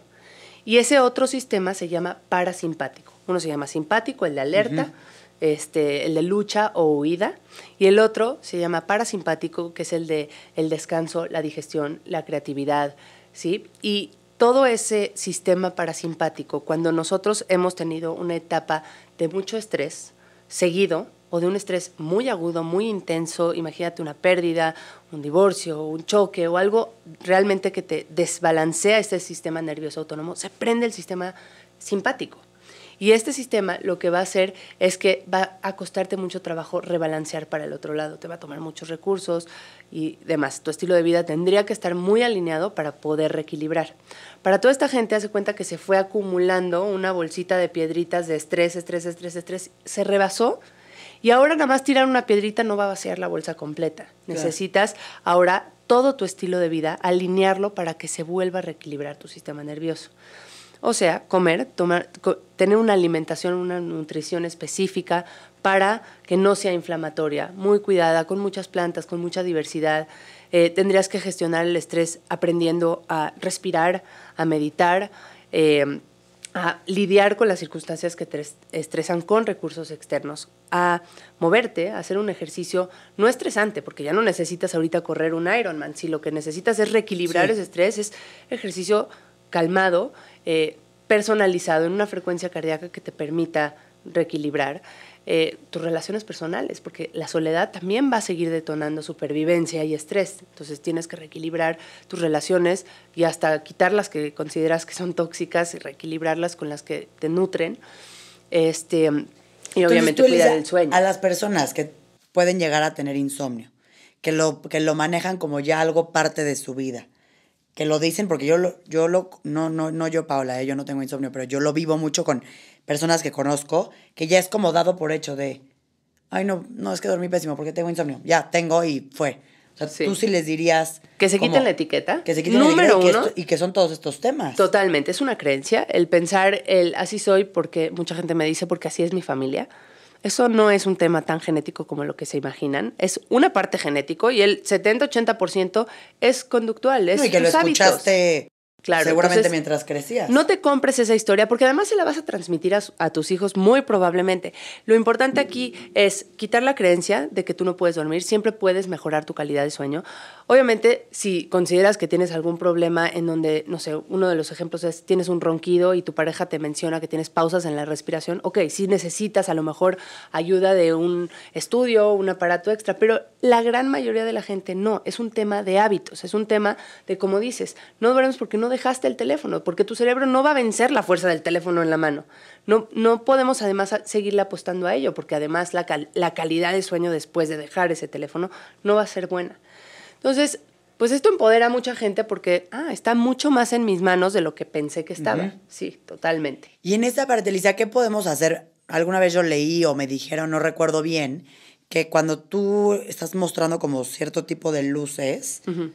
Y ese otro sistema se llama parasimpático. Uno se llama simpático, el de alerta, el de lucha o huida. Y el otro se llama parasimpático, que es el de el descanso, la digestión, la creatividad, ¿sí? Y todo ese sistema parasimpático, cuando nosotros hemos tenido una etapa de mucho estrés seguido, o de un estrés muy agudo, muy intenso, imagínate una pérdida, un divorcio, un choque o algo realmente que te desbalancea este sistema nervioso autónomo, se prende el sistema simpático. Y este sistema lo que va a hacer es que va a costarte mucho trabajo rebalancear para el otro lado, te va a tomar muchos recursos y demás. Tu estilo de vida tendría que estar muy alineado para poder reequilibrar. Para toda esta gente, hace cuenta que se fue acumulando una bolsita de piedritas de estrés, se rebasó. Y ahora nada más tirar una piedrita no va a vaciar la bolsa completa. Claro. Necesitas ahora todo tu estilo de vida, alinearlo para que se vuelva a reequilibrar tu sistema nervioso. O sea, comer, tener una alimentación, una nutrición específica para que no sea inflamatoria, muy cuidada, con muchas plantas, con mucha diversidad. Tendrías que gestionar el estrés aprendiendo a respirar, a meditar, a lidiar con las circunstancias que te estresan con recursos externos, a moverte, a hacer un ejercicio no estresante, porque ya no necesitas ahorita correr un Ironman, si lo que necesitas es reequilibrar ese estrés, es ejercicio calmado, personalizado, en una frecuencia cardíaca que te permita reequilibrar tus relaciones personales, porque la soledad también va a seguir detonando supervivencia y estrés. Entonces tienes que reequilibrar tus relaciones y hasta quitar las que consideras que son tóxicas y reequilibrarlas con las que te nutren. Y obviamente cuidar el sueño. A las personas que pueden llegar a tener insomnio, que lo manejan como ya algo parte de su vida, que lo dicen, porque no yo, Paola, yo no tengo insomnio, pero yo lo vivo mucho con personas que conozco, que ya es como dado por hecho de, ay, no, es que dormí pésimo porque tengo insomnio. Ya, tengo y fue. O sea, tú sí les dirías... Que se quiten la etiqueta. Que se quiten la etiqueta y que son todos estos temas. Totalmente, es una creencia, el pensar, así soy porque mucha gente me dice porque así es mi familia. Eso no es un tema tan genético como lo que se imaginan. Es una parte genético y el 70-80% es conductual, es y que lo escuchaste... Claro, seguramente entonces, mientras crecías. No te compres esa historia porque además se la vas a transmitir a tus hijos muy probablemente. Lo importante aquí es quitar la creencia de que tú no puedes dormir. Siempre puedes mejorar tu calidad de sueño. Obviamente, si consideras que tienes algún problema en donde, no sé, uno de los ejemplos es tienes un ronquido y tu pareja te menciona que tienes pausas en la respiración, ok, sí necesitas a lo mejor ayuda de un estudio, un aparato extra, pero la gran mayoría de la gente no. Es un tema de hábitos, es un tema de, como dices, no duermes porque no dejaste el teléfono, porque tu cerebro no va a vencer la fuerza del teléfono en la mano. No podemos además seguirle apostando a ello, porque además la calidad de sueño después de dejar ese teléfono no va a ser buena. Entonces, pues esto empodera a mucha gente porque está mucho más en mis manos de lo que pensé que estaba. Uh-huh. Sí, totalmente. Y en esta parte, Lisa, ¿qué podemos hacer? Alguna vez yo leí o me dijeron, no recuerdo bien, que cuando tú estás mostrando como cierto tipo de luces, uh-huh,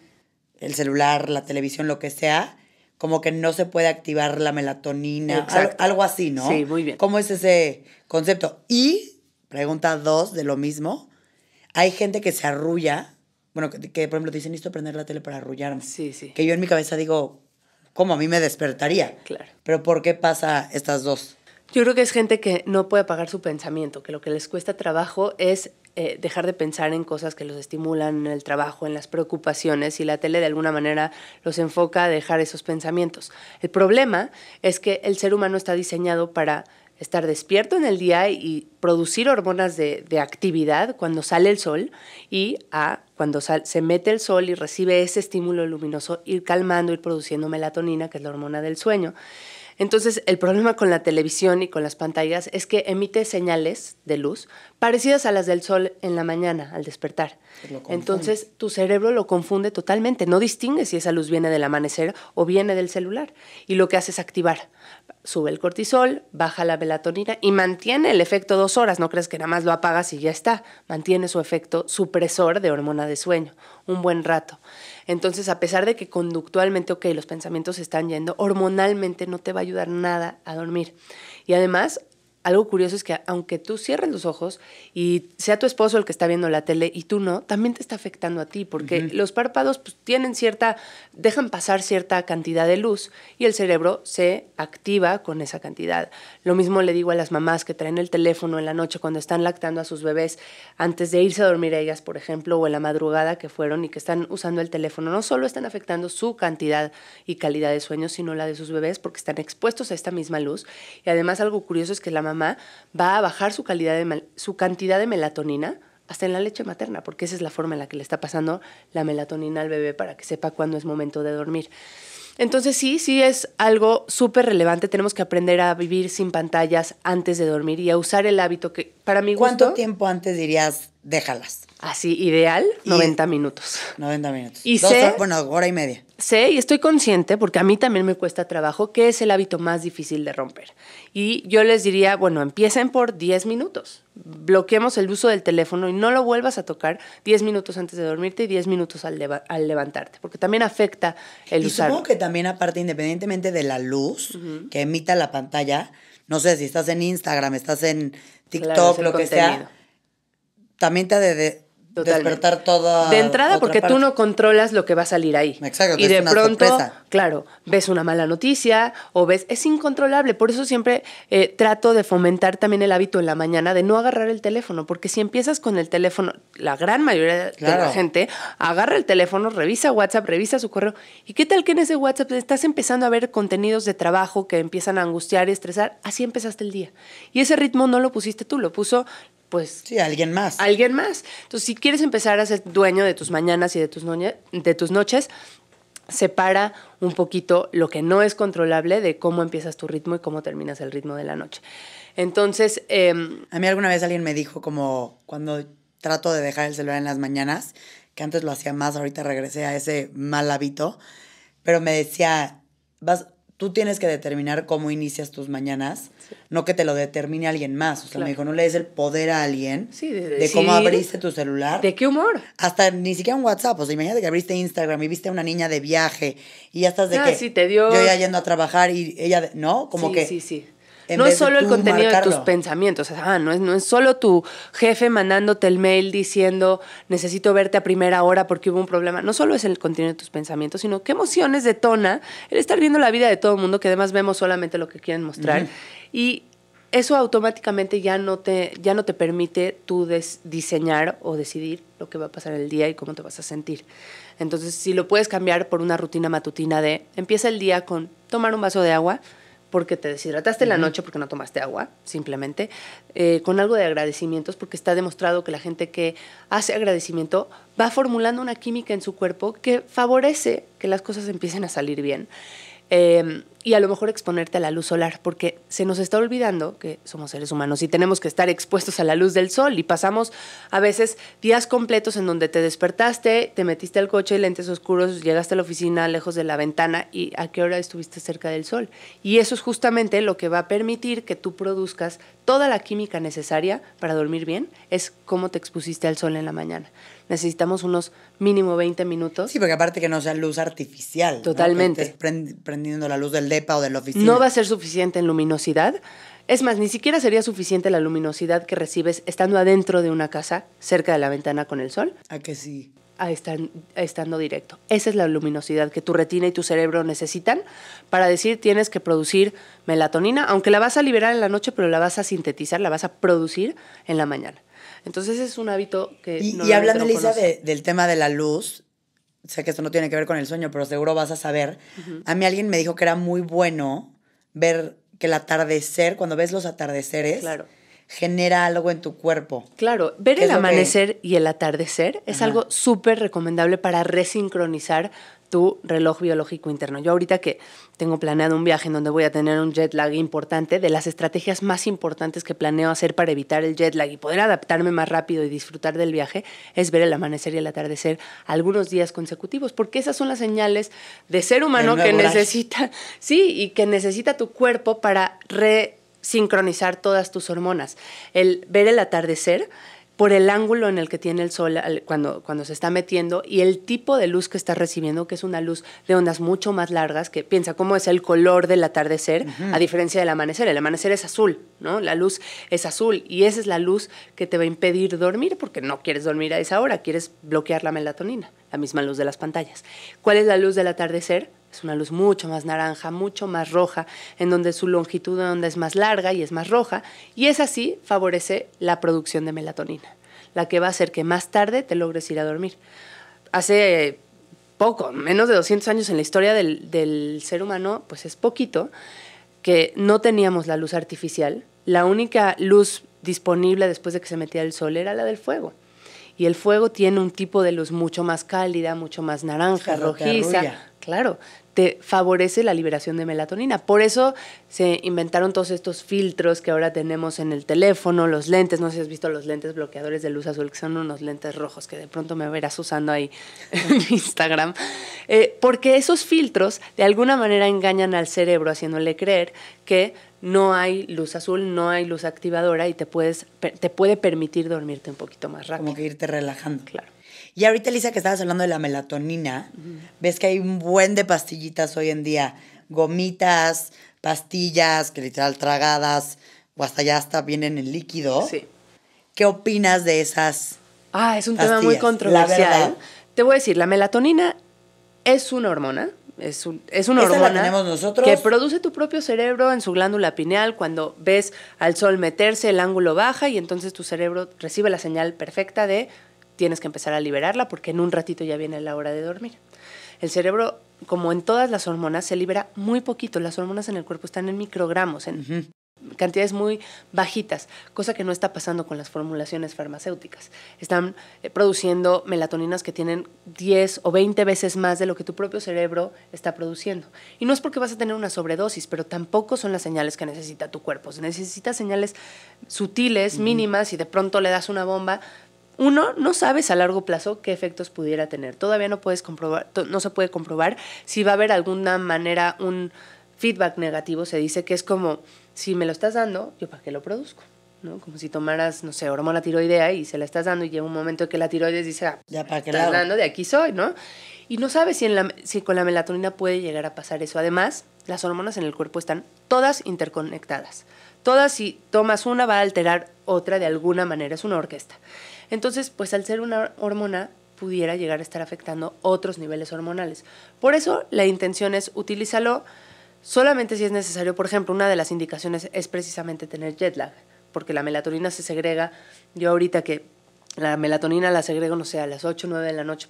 el celular, la televisión, lo que sea, como que no se puede activar la melatonina, algo así, ¿no? Sí, muy bien. ¿Cómo es ese concepto? Y, pregunta 2 de lo mismo, hay gente que se arrulla, bueno, que por ejemplo te dicen, necesito prender la tele para arrullarme. Sí, sí. Que yo en mi cabeza digo, ¿cómo? A mí me despertaría. Claro. Pero ¿por qué pasa estas dos? Yo creo que es gente que no puede apagar su pensamiento, que lo que les cuesta trabajo es dejar de pensar en cosas que los estimulan en el trabajo, en las preocupaciones, y la tele de alguna manera los enfoca a dejar esos pensamientos. El problema es que el ser humano está diseñado para estar despierto en el día y producir hormonas de actividad cuando sale el sol y cuando se mete el sol y recibe ese estímulo luminoso, ir calmando, ir produciendo melatonina, que es la hormona del sueño. Entonces, el problema con la televisión y con las pantallas es que emite señales de luz parecidas a las del sol en la mañana al despertar. Entonces, tu cerebro lo confunde totalmente. No distingue si esa luz viene del amanecer o viene del celular. Y lo que hace es activar. Sube el cortisol, baja la melatonina y mantiene el efecto 2 horas. No crees que nada más lo apagas y ya está. Mantiene su efecto supresor de hormona de sueño un buen rato. Entonces, a pesar de que conductualmente, ok, los pensamientos se están yendo, hormonalmente no te va a ayudar nada a dormir. Y además, algo curioso es que aunque tú cierres los ojos y sea tu esposo el que está viendo la tele y tú no, también te está afectando a ti, porque los párpados pues, dejan pasar cierta cantidad de luz y el cerebro se activa con esa cantidad. Lo mismo le digo a las mamás que traen el teléfono en la noche cuando están lactando a sus bebés antes de irse a dormir ellas, por ejemplo, o en la madrugada que fueron y que están usando el teléfono. No solo están afectando su cantidad y calidad de sueño, sino la de sus bebés porque están expuestos a esta misma luz. Y además algo curioso es que la mamá va a bajar su cantidad de melatonina hasta en la leche materna, porque esa es la forma en la que le está pasando la melatonina al bebé para que sepa cuándo es momento de dormir. Entonces sí es algo súper relevante. Tenemos que aprender a vivir sin pantallas antes de dormir y a usar el hábito que, para mi gusto... ¿Cuánto tiempo antes dirías, déjalas? Así, ideal, 90 minutos. 90 minutos. Y hora y media. Sé y estoy consciente, porque a mí también me cuesta trabajo, que es el hábito más difícil de romper. Y yo les diría, bueno, empiecen por 10 minutos. Bloqueemos el uso del teléfono y no lo vuelvas a tocar 10 minutos antes de dormirte y 10 minutos al levantarte, porque también afecta el usarlo. Y supongo que también, aparte, independientemente de la luz que emita la pantalla, no sé, si estás en Instagram, estás en TikTok, lo que sea, también te ha de despertar toda de entrada, otra porque parte. Tú no controlas lo que va a salir ahí. Exacto, y de es una pronto, sorpresa. claro, ves una mala noticia o es incontrolable. Por eso siempre trato de fomentar también el hábito en la mañana de no agarrar el teléfono, porque si empiezas con el teléfono, la gran mayoría de la gente agarra el teléfono, revisa WhatsApp, revisa su correo. ¿Y qué tal que en ese WhatsApp estás empezando a ver contenidos de trabajo que empiezan a angustiar y estresar? Así empezaste el día. Y ese ritmo no lo pusiste tú, lo puso... pues sí, alguien más. Alguien más. Entonces, si quieres empezar a ser dueño de tus mañanas y de tus noches, separa un poquito lo que no es controlable de cómo empiezas tu ritmo y cómo terminas el ritmo de la noche. Entonces... a mí alguna vez alguien me dijo como cuando trato de dejar el celular en las mañanas, que antes lo hacía más, ahorita regresé a ese mal hábito, pero me decía, tú tienes que determinar cómo inicias tus mañanas, no que te lo determine alguien más. O sea, me dijo, no le des el poder a alguien de cómo abriste tu celular. ¿De qué humor? Hasta ni siquiera un WhatsApp. O sea, imagínate que abriste Instagram y viste a una niña de viaje y ya estás de que sí, te dio... yo ya yendo a trabajar y ella, ¿no? Como que... Sí. No es solo el contenido de tus pensamientos. No es solo tu jefe mandándote el mail diciendo necesito verte a primera hora porque hubo un problema. No solo es el contenido de tus pensamientos, sino qué emociones detona el estar viendo la vida de todo el mundo, que además vemos solamente lo que quieren mostrar. Y eso automáticamente ya no te permite tú diseñar o decidir lo que va a pasar en el día y cómo te vas a sentir. Entonces, si lo puedes cambiar por una rutina matutina de empieza el día con tomar un vaso de agua, porque te deshidrataste en la noche porque no tomaste agua, simplemente, con algo de agradecimientos, porque está demostrado que la gente que hace agradecimiento va formulando una química en su cuerpo que favorece que las cosas empiecen a salir bien. Y a lo mejor exponerte a la luz solar, porque se nos está olvidando que somos seres humanos y tenemos que estar expuestos a la luz del sol y pasamos a veces días completos en donde te despertaste, te metiste al coche, lentes oscuros, llegaste a la oficina lejos de la ventana y ¿a qué hora estuviste cerca del sol? Y eso es justamente lo que va a permitir que tú produzcas toda la química necesaria para dormir bien, es cómo te expusiste al sol en la mañana. Necesitamos unos mínimo 20 minutos. Sí, porque aparte que no sea luz artificial. Totalmente. ¿no? Que estés prendiendo la luz del depa o de la oficina. No va a ser suficiente en luminosidad. Es más, ni siquiera sería suficiente la luminosidad que recibes estando adentro de una casa, cerca de la ventana con el sol. ¿A que sí? Estando directo. Esa es la luminosidad que tu retina y tu cerebro necesitan para decir tienes que producir melatonina, aunque la vas a liberar en la noche, pero la vas a sintetizar, la vas a producir en la mañana. Entonces es un hábito que... Y hablando, Elisa, del tema de la luz, sé que esto no tiene que ver con el sueño, pero seguro vas a saber. A mí alguien me dijo que era muy bueno ver que el atardecer, cuando ves los atardeceres, genera algo en tu cuerpo. Claro, ver el amanecer y el atardecer es algo súper recomendable para resincronizar tu reloj biológico interno. Yo ahorita que tengo planeado un viaje en donde voy a tener un jet lag importante, de las estrategias más importantes que planeo hacer para evitar el jet lag y poder adaptarme más rápido y disfrutar del viaje es ver el amanecer y el atardecer algunos días consecutivos, porque esas son las señales de ser humano que necesita, sí, y que necesita tu cuerpo para sincronizar todas tus hormonas. El ver el atardecer por el ángulo en el que tiene el sol cuando se está metiendo y el tipo de luz que está recibiendo, que es una luz de ondas mucho más largas, que piensa cómo es el color del atardecer, a diferencia del amanecer. El amanecer es azul, ¿no? La luz es azul y esa es la luz que te va a impedir dormir porque no quieres dormir a esa hora, quieres bloquear la melatonina, la misma luz de las pantallas. ¿Cuál es la luz del atardecer? Es una luz mucho más naranja, mucho más roja, en donde su longitud de onda es más larga y es más roja, y esa sí favorece la producción de melatonina, la que va a hacer que más tarde te logres ir a dormir. Hace poco, menos de 200 años en la historia del ser humano, pues es poquito, que no teníamos la luz artificial. La única luz disponible después de que se metía el sol era la del fuego. Y el fuego tiene un tipo de luz mucho más cálida, mucho más naranja, rojiza. Claro, te favorece la liberación de melatonina. Por eso se inventaron todos estos filtros que ahora tenemos en el teléfono, los lentes. No sé si has visto los lentes bloqueadores de luz azul, que son unos lentes rojos que de pronto me verás usando ahí en Instagram. Porque esos filtros de alguna manera engañan al cerebro haciéndole creer que no hay luz azul, no hay luz activadora y te puede permitir dormirte un poquito más rápido. Como que irte relajando. Claro. Y ahorita, Elisa, que estabas hablando de la melatonina, ves que hay un buen de pastillitas hoy en día, gomitas, pastillas, que literal tragadas, o hasta vienen en líquido. Sí. ¿Qué opinas de esas es un pastillas? tema muy controversial. La verdad. Te voy a decir, la melatonina es una hormona. Es una ¿Esa hormona la tenemos nosotros? que produce tu propio cerebro en su glándula pineal. Cuando ves al sol meterse, el ángulo baja y entonces tu cerebro recibe la señal perfecta de tienes que empezar a liberarla porque en un ratito ya viene la hora de dormir. El cerebro, como en todas las hormonas, se libera muy poquito. Las hormonas en el cuerpo están en microgramos, en cantidades muy bajitas, cosa que no está pasando con las formulaciones farmacéuticas. Están produciendo melatoninas que tienen 10 o 20 veces más de lo que tu propio cerebro está produciendo. Y no es porque vas a tener una sobredosis, pero tampoco son las señales que necesita tu cuerpo. Necesita señales sutiles, mínimas, y de pronto le das una bomba. Uno, no sabes a largo plazo qué efectos pudiera tener. Todavía no se puede comprobar si va a haber alguna manera un feedback negativo. Se dice que es como, si me lo estás dando, ¿yo para qué lo produzco? ¿No? Como si tomaras, no sé, hormona tiroidea y se la estás dando y llega un momento en que la tiroides dice, ya para qué estás dando, de aquí soy, ¿no? Y no sabes si con la melatonina puede llegar a pasar eso. Además, las hormonas en el cuerpo están todas interconectadas. Todas, si tomas una, va a alterar otra de alguna manera. Es una orquesta. Entonces, pues al ser una hormona, pudiera llegar a estar afectando otros niveles hormonales. Por eso, la intención es utilízalo solamente si es necesario. Por ejemplo, una de las indicaciones es precisamente tener jet lag, porque la melatonina se segrega. Yo ahorita que la melatonina la segrego, no sé, a las 8 o 9 de la noche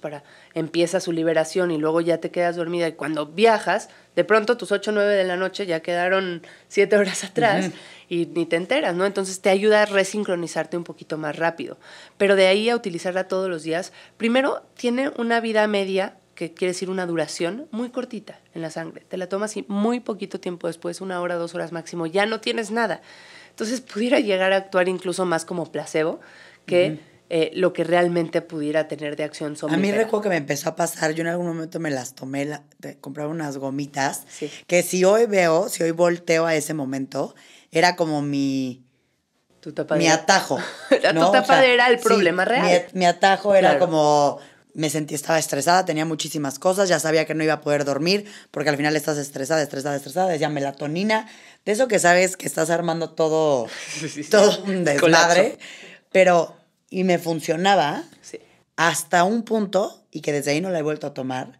empieza su liberación y luego ya te quedas dormida. Y cuando viajas, de pronto tus 8 o 9 de la noche ya quedaron 7 horas atrás y ni te enteras, ¿no? Entonces te ayuda a resincronizarte un poquito más rápido. Pero de ahí a utilizarla todos los días, primero tiene una vida media, que quiere decir una duración muy cortita en la sangre. Te la tomas y muy poquito tiempo después, 1 hora, 2 horas máximo, ya no tienes nada. Entonces pudiera llegar a actuar incluso más como placebo que lo que realmente pudiera tener de acción somnífera. A mí recuerdo que me empezó a pasar, yo en algún momento me las tomé, compraba unas gomitas, que si hoy volteo a ese momento, era como mi atajo. ¿no? Tu tapadera, el problema real. Mi atajo era como, estaba estresada, tenía muchísimas cosas, ya sabía que no iba a poder dormir, porque al final estás estresada, decía melatonina, de eso que sabes que estás armando todo un desmadre, pero... Y me funcionaba hasta un punto, y que desde ahí no la he vuelto a tomar,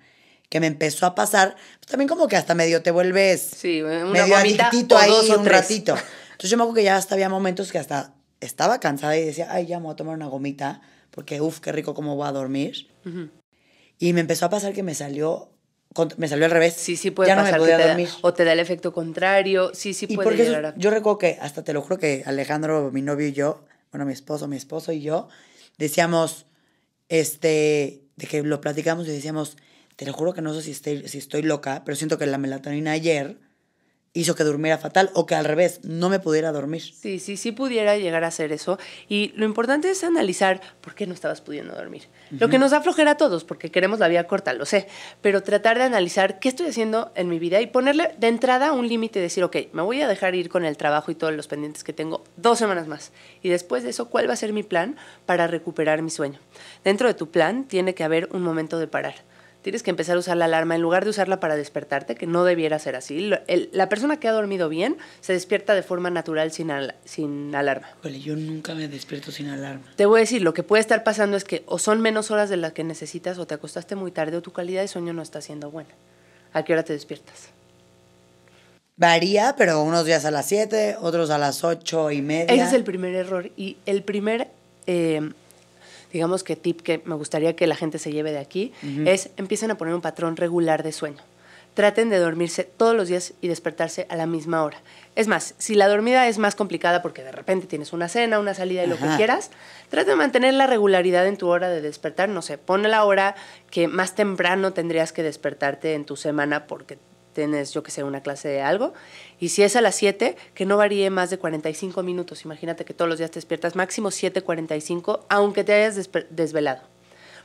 que me empezó a pasar, pues también como que hasta medio te vuelves medio adictito ahí un ratito. Entonces yo me acuerdo que ya hasta había momentos que hasta estaba cansada y decía, ay, ya me voy a tomar una gomita, porque qué rico cómo voy a dormir. Y me empezó a pasar que me salió al revés. Sí, puede ya pasar. No me podía dormir. O te da el efecto contrario. Sí, puede llegar a... Yo recuerdo que, hasta te lo juro que Alejandro, mi novio y yo, bueno, mi esposo y yo, decíamos, de que lo platicamos y decíamos, te lo juro que no sé si estoy loca, pero siento que la melatonina ayer hizo que durmiera fatal o que al revés, no me pudiera dormir. Sí pudiera llegar a hacer eso. Y lo importante es analizar por qué no estabas pudiendo dormir. Lo que nos da flojera a todos, porque queremos la vida corta, lo sé, pero tratar de analizar qué estoy haciendo en mi vida y ponerle de entrada un límite y decir, ok, me voy a dejar ir con el trabajo y todos los pendientes que tengo 2 semanas más. Y después de eso, ¿cuál va a ser mi plan para recuperar mi sueño? Dentro de tu plan tiene que haber un momento de parar. Tienes que empezar a usar la alarma en lugar de usarla para despertarte, que no debiera ser así. La persona que ha dormido bien se despierta de forma natural sin alarma. Híjole, yo nunca me despierto sin alarma. Te voy a decir, lo que puede estar pasando es que o son menos horas de las que necesitas o te acostaste muy tarde o tu calidad de sueño no está siendo buena. ¿A qué hora te despiertas? Varía, pero unos días a las 7, otros a las 8:30. Ese es el primer error y el primer... digamos que tip que me gustaría que la gente se lleve de aquí es empiecen a poner un patrón regular de sueño. Traten de dormirse todos los días y despertarse a la misma hora. Es más, si la dormida es más complicada porque de repente tienes una cena, una salida y lo que quieras, trata de mantener la regularidad en tu hora de despertar. No sé, pon la hora que más temprano tendrías que despertarte en tu semana porque tienes, yo que sé, una clase de algo. Y si es a las 7, que no varíe más de 45 minutos. Imagínate que todos los días te despiertas máximo 7:45, aunque te hayas desvelado.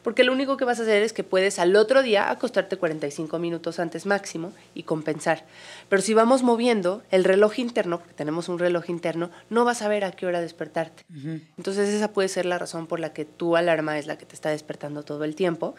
Porque lo único que vas a hacer es que puedes al otro día acostarte 45 minutos antes máximo y compensar. Pero si vamos moviendo, el reloj interno, porque tenemos un reloj interno, no vas a ver a qué hora despertarte. Entonces esa puede ser la razón por la que tu alarma es la que te está despertando todo el tiempo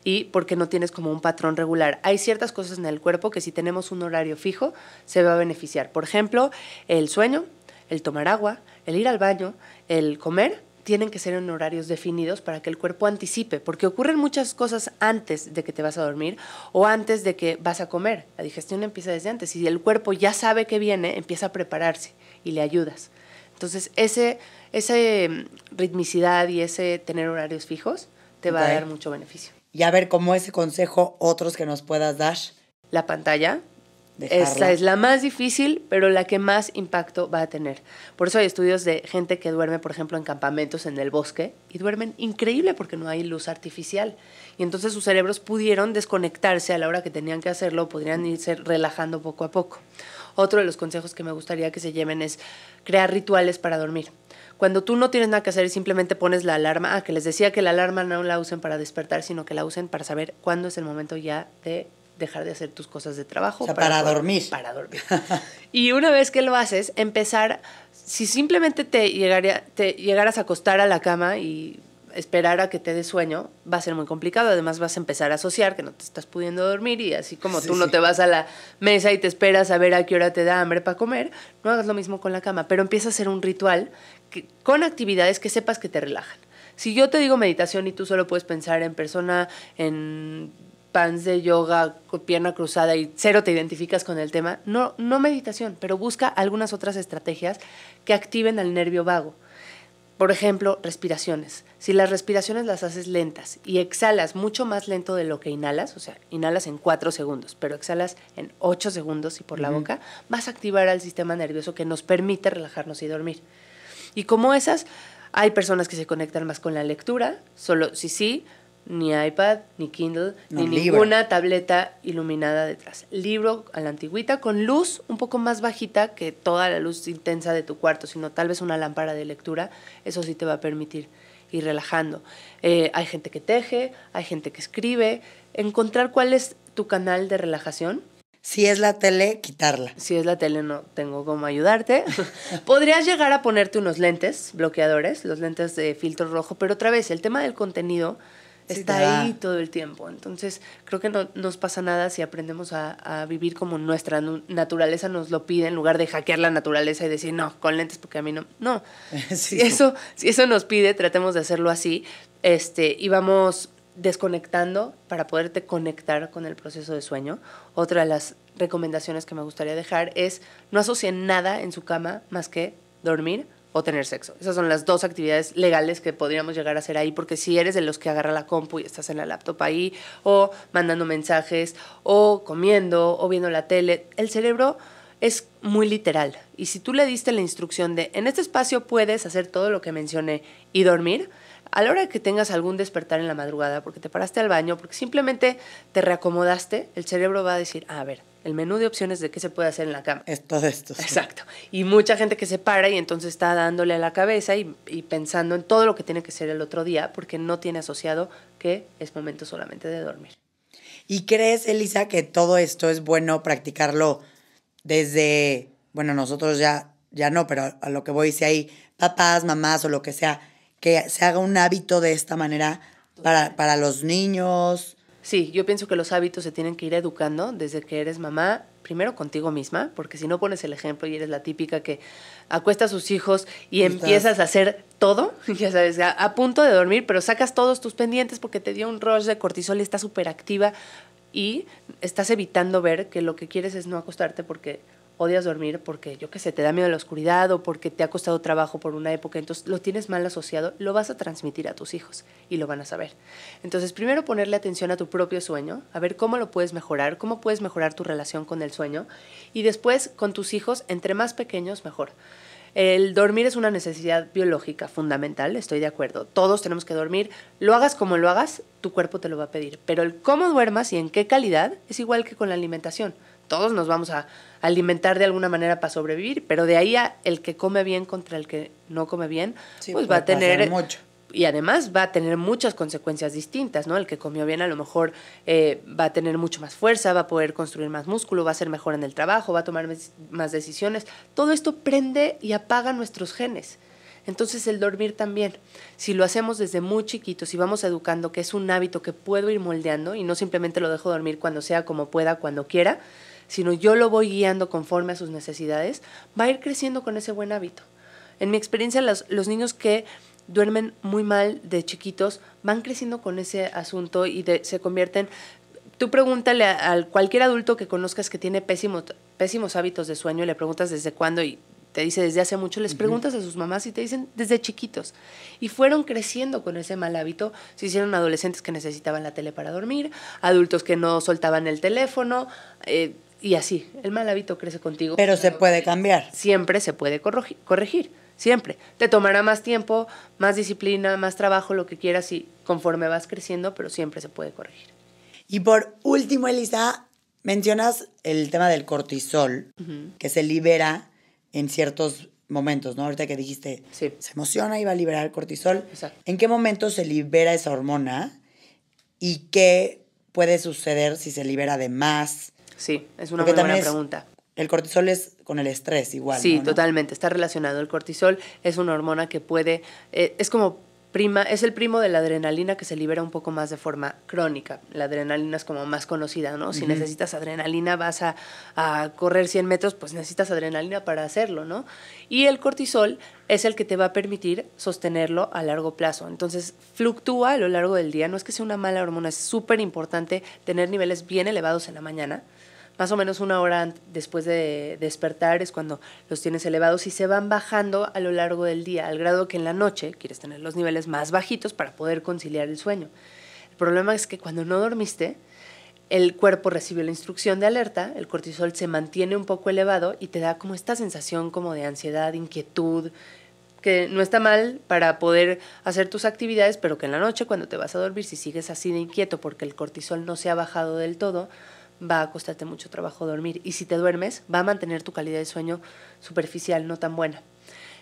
y porque no tienes como un patrón regular. Hay ciertas cosas en el cuerpo que si tenemos un horario fijo se va a beneficiar. Por ejemplo, el sueño, el tomar agua, el ir al baño, el comer, tienen que ser en horarios definidos para que el cuerpo anticipe, porque ocurren muchas cosas antes de que te vas a dormir o antes de que vas a comer. La digestión empieza desde antes y si el cuerpo ya sabe que viene, empieza a prepararse y le ayudas. Entonces, ese ritmicidad y ese tener horarios fijos te va a dar mucho beneficio. Y a ver, como ese consejo, otros que nos puedas dar. La pantalla. Dejarla. Esa es la más difícil, pero la que más impacto va a tener. Por eso hay estudios de gente que duerme, por ejemplo, en campamentos en el bosque y duermen increíble porque no hay luz artificial. Y entonces sus cerebros pudieron desconectarse a la hora que tenían que hacerlo, podrían irse relajando poco a poco. Otro de los consejos que me gustaría que se lleven es crear rituales para dormir. Cuando tú no tienes nada que hacer y simplemente pones la alarma, que les decía que la alarma no la usen para despertar, sino que la usen para saber cuándo es el momento ya de dejar de hacer tus cosas de trabajo. O sea, para dormir. Para dormir. Y una vez que lo haces, empezar, si simplemente te llegaras a acostar a la cama y esperar a que te dé sueño, va a ser muy complicado. Además vas a empezar a asociar que no te estás pudiendo dormir y así como tú no te vas a la mesa y te esperas a ver a qué hora te da hambre para comer, no hagas lo mismo con la cama, pero empieza a hacer un ritual con actividades que sepas que te relajan. Si yo te digo meditación y tú solo puedes pensar en persona, en pants de yoga, con pierna cruzada y cero te identificas con el tema, no meditación, pero busca algunas otras estrategias que activen al nervio vago. Por ejemplo, respiraciones. Si las respiraciones las haces lentas y exhalas mucho más lento de lo que inhalas, o sea, inhalas en 4 segundos, pero exhalas en 8 segundos y por la boca, vas a activar al sistema nervioso que nos permite relajarnos y dormir. Y como esas, hay personas que se conectan más con la lectura, solo sí, ni iPad, ni Kindle, ni ninguna tableta iluminada detrás. Libro a la antigüita, con luz un poco más bajita que toda la luz intensa de tu cuarto, sino tal vez una lámpara de lectura, eso sí te va a permitir ir relajando. Hay gente que teje, hay gente que escribe. Encontrar cuál es tu canal de relajación. Si es la tele, quitarla. Si es la tele, no tengo cómo ayudarte. Podrías llegar a ponerte unos lentes bloqueadores, los lentes de filtro rojo, pero otra vez, el tema del contenido está ahí todo el tiempo. Entonces, creo que no nos pasa nada si aprendemos a vivir como nuestra naturaleza nos lo pide, en lugar de hackear la naturaleza y decir, no, con lentes porque a mí no. No, si eso nos pide, tratemos de hacerlo así, y vamos desconectando para poderte conectar con el proceso de sueño. Otra de las recomendaciones que me gustaría dejar es no asocien nada en su cama más que dormir o tener sexo. Esas son las 2 actividades legales que podríamos llegar a hacer ahí, porque si eres de los que agarra la compu y estás en la laptop ahí, o mandando mensajes, o comiendo, o viendo la tele, el cerebro es muy literal. Y si tú le diste la instrucción de, en este espacio puedes hacer todo lo que mencioné y dormir, a la hora que tengas algún despertar en la madrugada, porque te paraste al baño, porque simplemente te reacomodaste, el cerebro va a decir, a ver, el menú de opciones de qué se puede hacer en la cama. Es todo esto. Sí. Exacto. Y mucha gente que se para y entonces está dándole a la cabeza y pensando en todo lo que tiene que ser el otro día, porque no tiene asociado que es momento solamente de dormir. ¿Y crees, Elisa, que todo esto es bueno practicarlo desde, bueno, nosotros ya no, pero a lo que voy, si hay papás, mamás o lo que sea, que se haga un hábito de esta manera para los niños? Sí, yo pienso que los hábitos se tienen que ir educando desde que eres mamá, primero contigo misma, porque si no pones el ejemplo y eres la típica que acuesta a sus hijos y empiezas a hacer todo, ya sabes, a punto de dormir, pero sacas todos tus pendientes porque te dio un rush de cortisol y estás súper activa y estás evitando ver que lo que quieres es no acostarte porque odias dormir, porque yo qué sé, te da miedo la oscuridad o porque te ha costado trabajo por una época, entonces lo tienes mal asociado, lo vas a transmitir a tus hijos y lo van a saber. Entonces, primero ponerle atención a tu propio sueño, a ver cómo lo puedes mejorar, cómo puedes mejorar tu relación con el sueño y después con tus hijos, entre más pequeños, mejor. El dormir es una necesidad biológica fundamental, estoy de acuerdo. Todos tenemos que dormir. Lo hagas como lo hagas, tu cuerpo te lo va a pedir. Pero el cómo duermas y en qué calidad es igual que con la alimentación. Todos nos vamos a alimentar de alguna manera para sobrevivir, pero de ahí a el que come bien contra el que no come bien, Sí, pues va a tener mucho. Y además va a tener muchas consecuencias distintas, ¿no? El que comió bien a lo mejor va a tener mucho más fuerza, va a poder construir más músculo, va a ser mejor en el trabajo, va a tomar más decisiones. Todo esto prende y apaga nuestros genes. Entonces el dormir también, si lo hacemos desde muy chiquitos, si vamos educando que es un hábito que puedo ir moldeando y no simplemente lo dejo dormir cuando sea, como pueda, cuando quiera, sino yo lo voy guiando conforme a sus necesidades, va a ir creciendo con ese buen hábito. En mi experiencia, los niños que duermen muy mal de chiquitos van creciendo con ese asunto y se convierten... Tú pregúntale a cualquier adulto que conozcas que tiene pésimos hábitos de sueño y le preguntas desde cuándo y te dice desde hace mucho, les preguntas a sus mamás y te dicen desde chiquitos. Y fueron creciendo con ese mal hábito, se hicieron adolescentes que necesitaban la tele para dormir, adultos que no soltaban el teléfono, y así, el mal hábito crece contigo. Pero se puede cambiar. Siempre se puede corregir, siempre. Te tomará más tiempo, más disciplina, más trabajo, lo que quieras y conforme vas creciendo, pero siempre se puede corregir. Y por último, Elisa, mencionas el tema del cortisol, que se libera en ciertos momentos, ¿no? Ahorita que dijiste, sí, se emociona y va a liberar cortisol. Exacto. ¿En qué momento se libera esa hormona? ¿Y qué puede suceder si se libera de más? Sí, es una muy buena pregunta. El cortisol es con el estrés igual, sí, ¿no? Totalmente, está relacionado. El cortisol es una hormona que puede, es como es el primo de la adrenalina que se libera un poco más de forma crónica. La adrenalina es como más conocida, ¿no? Si necesitas adrenalina, vas a correr 100 metros, pues necesitas adrenalina para hacerlo, ¿no? Y el cortisol es el que te va a permitir sostenerlo a largo plazo. Entonces, fluctúa a lo largo del día. No es que sea una mala hormona, es súper importante tener niveles bien elevados en la mañana. Más o menos una hora después de despertar es cuando los tienes elevados y se van bajando a lo largo del día, al grado que en la noche quieres tener los niveles más bajitos para poder conciliar el sueño. El problema es que cuando no dormiste, el cuerpo recibe la instrucción de alerta, el cortisol se mantiene un poco elevado y te da como esta sensación como de ansiedad, inquietud, que no está mal para poder hacer tus actividades, pero que en la noche cuando te vas a dormir, si sigues así de inquieto porque el cortisol no se ha bajado del todo, va a costarte mucho trabajo dormir. Y si te duermes, va a mantener tu calidad de sueño superficial, no tan buena.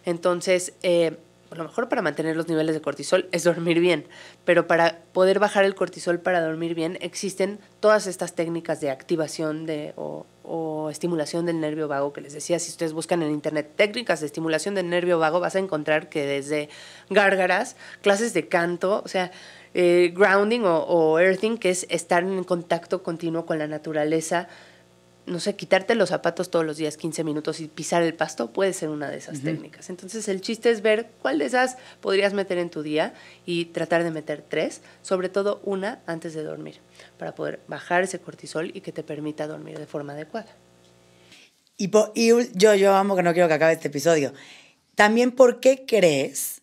Entonces, a lo mejor para mantener los niveles de cortisol es dormir bien, pero para poder bajar el cortisol para dormir bien existen todas estas técnicas de activación o estimulación del nervio vago que les decía. Si ustedes buscan en internet técnicas de estimulación del nervio vago, vas a encontrar que desde gárgaras, clases de canto, o sea, grounding o earthing, que es estar en contacto continuo con la naturaleza, no sé, quitarte los zapatos todos los días 15 minutos y pisar el pasto puede ser una de esas técnicas. Entonces el chiste es ver cuál de esas podrías meter en tu día y tratar de meter 3, sobre todo una antes de dormir, para poder bajar ese cortisol y que te permita dormir de forma adecuada. Y yo amo que no quiero que acabe este episodio. También, ¿por qué crees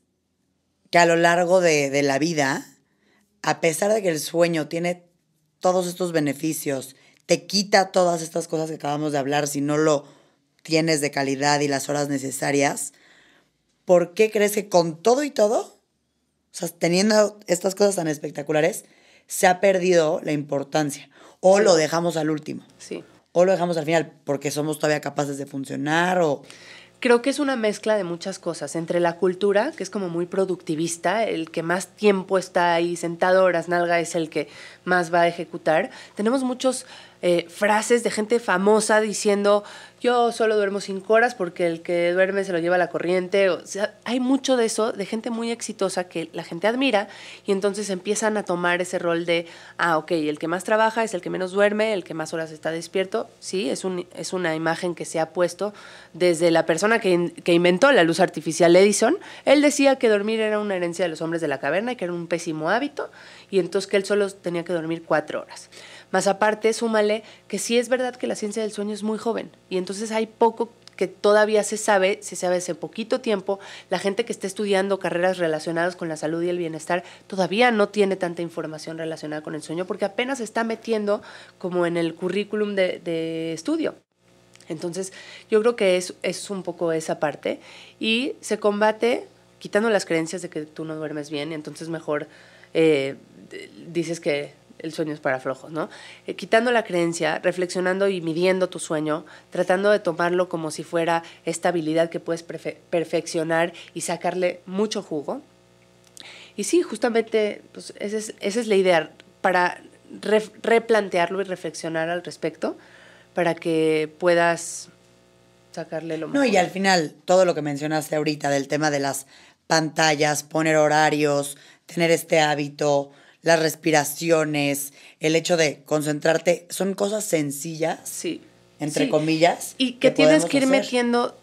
que a lo largo de la vida, a pesar de que el sueño tiene todos estos beneficios, te quita todas estas cosas que acabamos de hablar si no lo tienes de calidad y las horas necesarias, ¿por qué crees que con todo y todo, o sea, teniendo estas cosas tan espectaculares, se ha perdido la importancia? O lo dejamos al último. Sí. O lo dejamos al final porque somos todavía capaces de funcionar o... Creo que es una mezcla de muchas cosas, entre la cultura, que es como muy productivista, el que más tiempo está ahí sentado, horas nalga, es el que más va a ejecutar. Tenemos muchos frases de gente famosa diciendo, yo solo duermo 5 horas porque el que duerme se lo lleva la corriente. O sea, hay mucho de eso, de gente muy exitosa que la gente admira y entonces empiezan a tomar ese rol de, ok, el que más trabaja es el que menos duerme, el que más horas está despierto. Sí, es una imagen que se ha puesto desde la persona que inventó la luz artificial, Edison. Él decía que dormir era una herencia de los hombres de la caverna y que era un pésimo hábito y entonces que él solo tenía que dormir 4 horas. Más aparte, súmale que sí es verdad que la ciencia del sueño es muy joven y entonces hay poco que todavía se sabe hace poquito tiempo. La gente que está estudiando carreras relacionadas con la salud y el bienestar todavía no tiene tanta información relacionada con el sueño porque apenas se está metiendo como en el currículum de estudio. Entonces, yo creo que es un poco esa parte y se combate quitando las creencias de que tú no duermes bien y entonces mejor dices que el sueño es para flojos, ¿no? Quitando la creencia, reflexionando y midiendo tu sueño, tratando de tomarlo como si fuera esta habilidad que puedes perfeccionar y sacarle mucho jugo. Y sí, justamente pues, esa es la idea, para replantearlo y reflexionar al respecto, para que puedas sacarle lo mejor. No, y al final, todo lo que mencionaste ahorita del tema de las pantallas, poner horarios, tener este hábito, las respiraciones, el hecho de concentrarte, son cosas sencillas, sí, entre comillas. Y que tienes que ir hacer. metiendo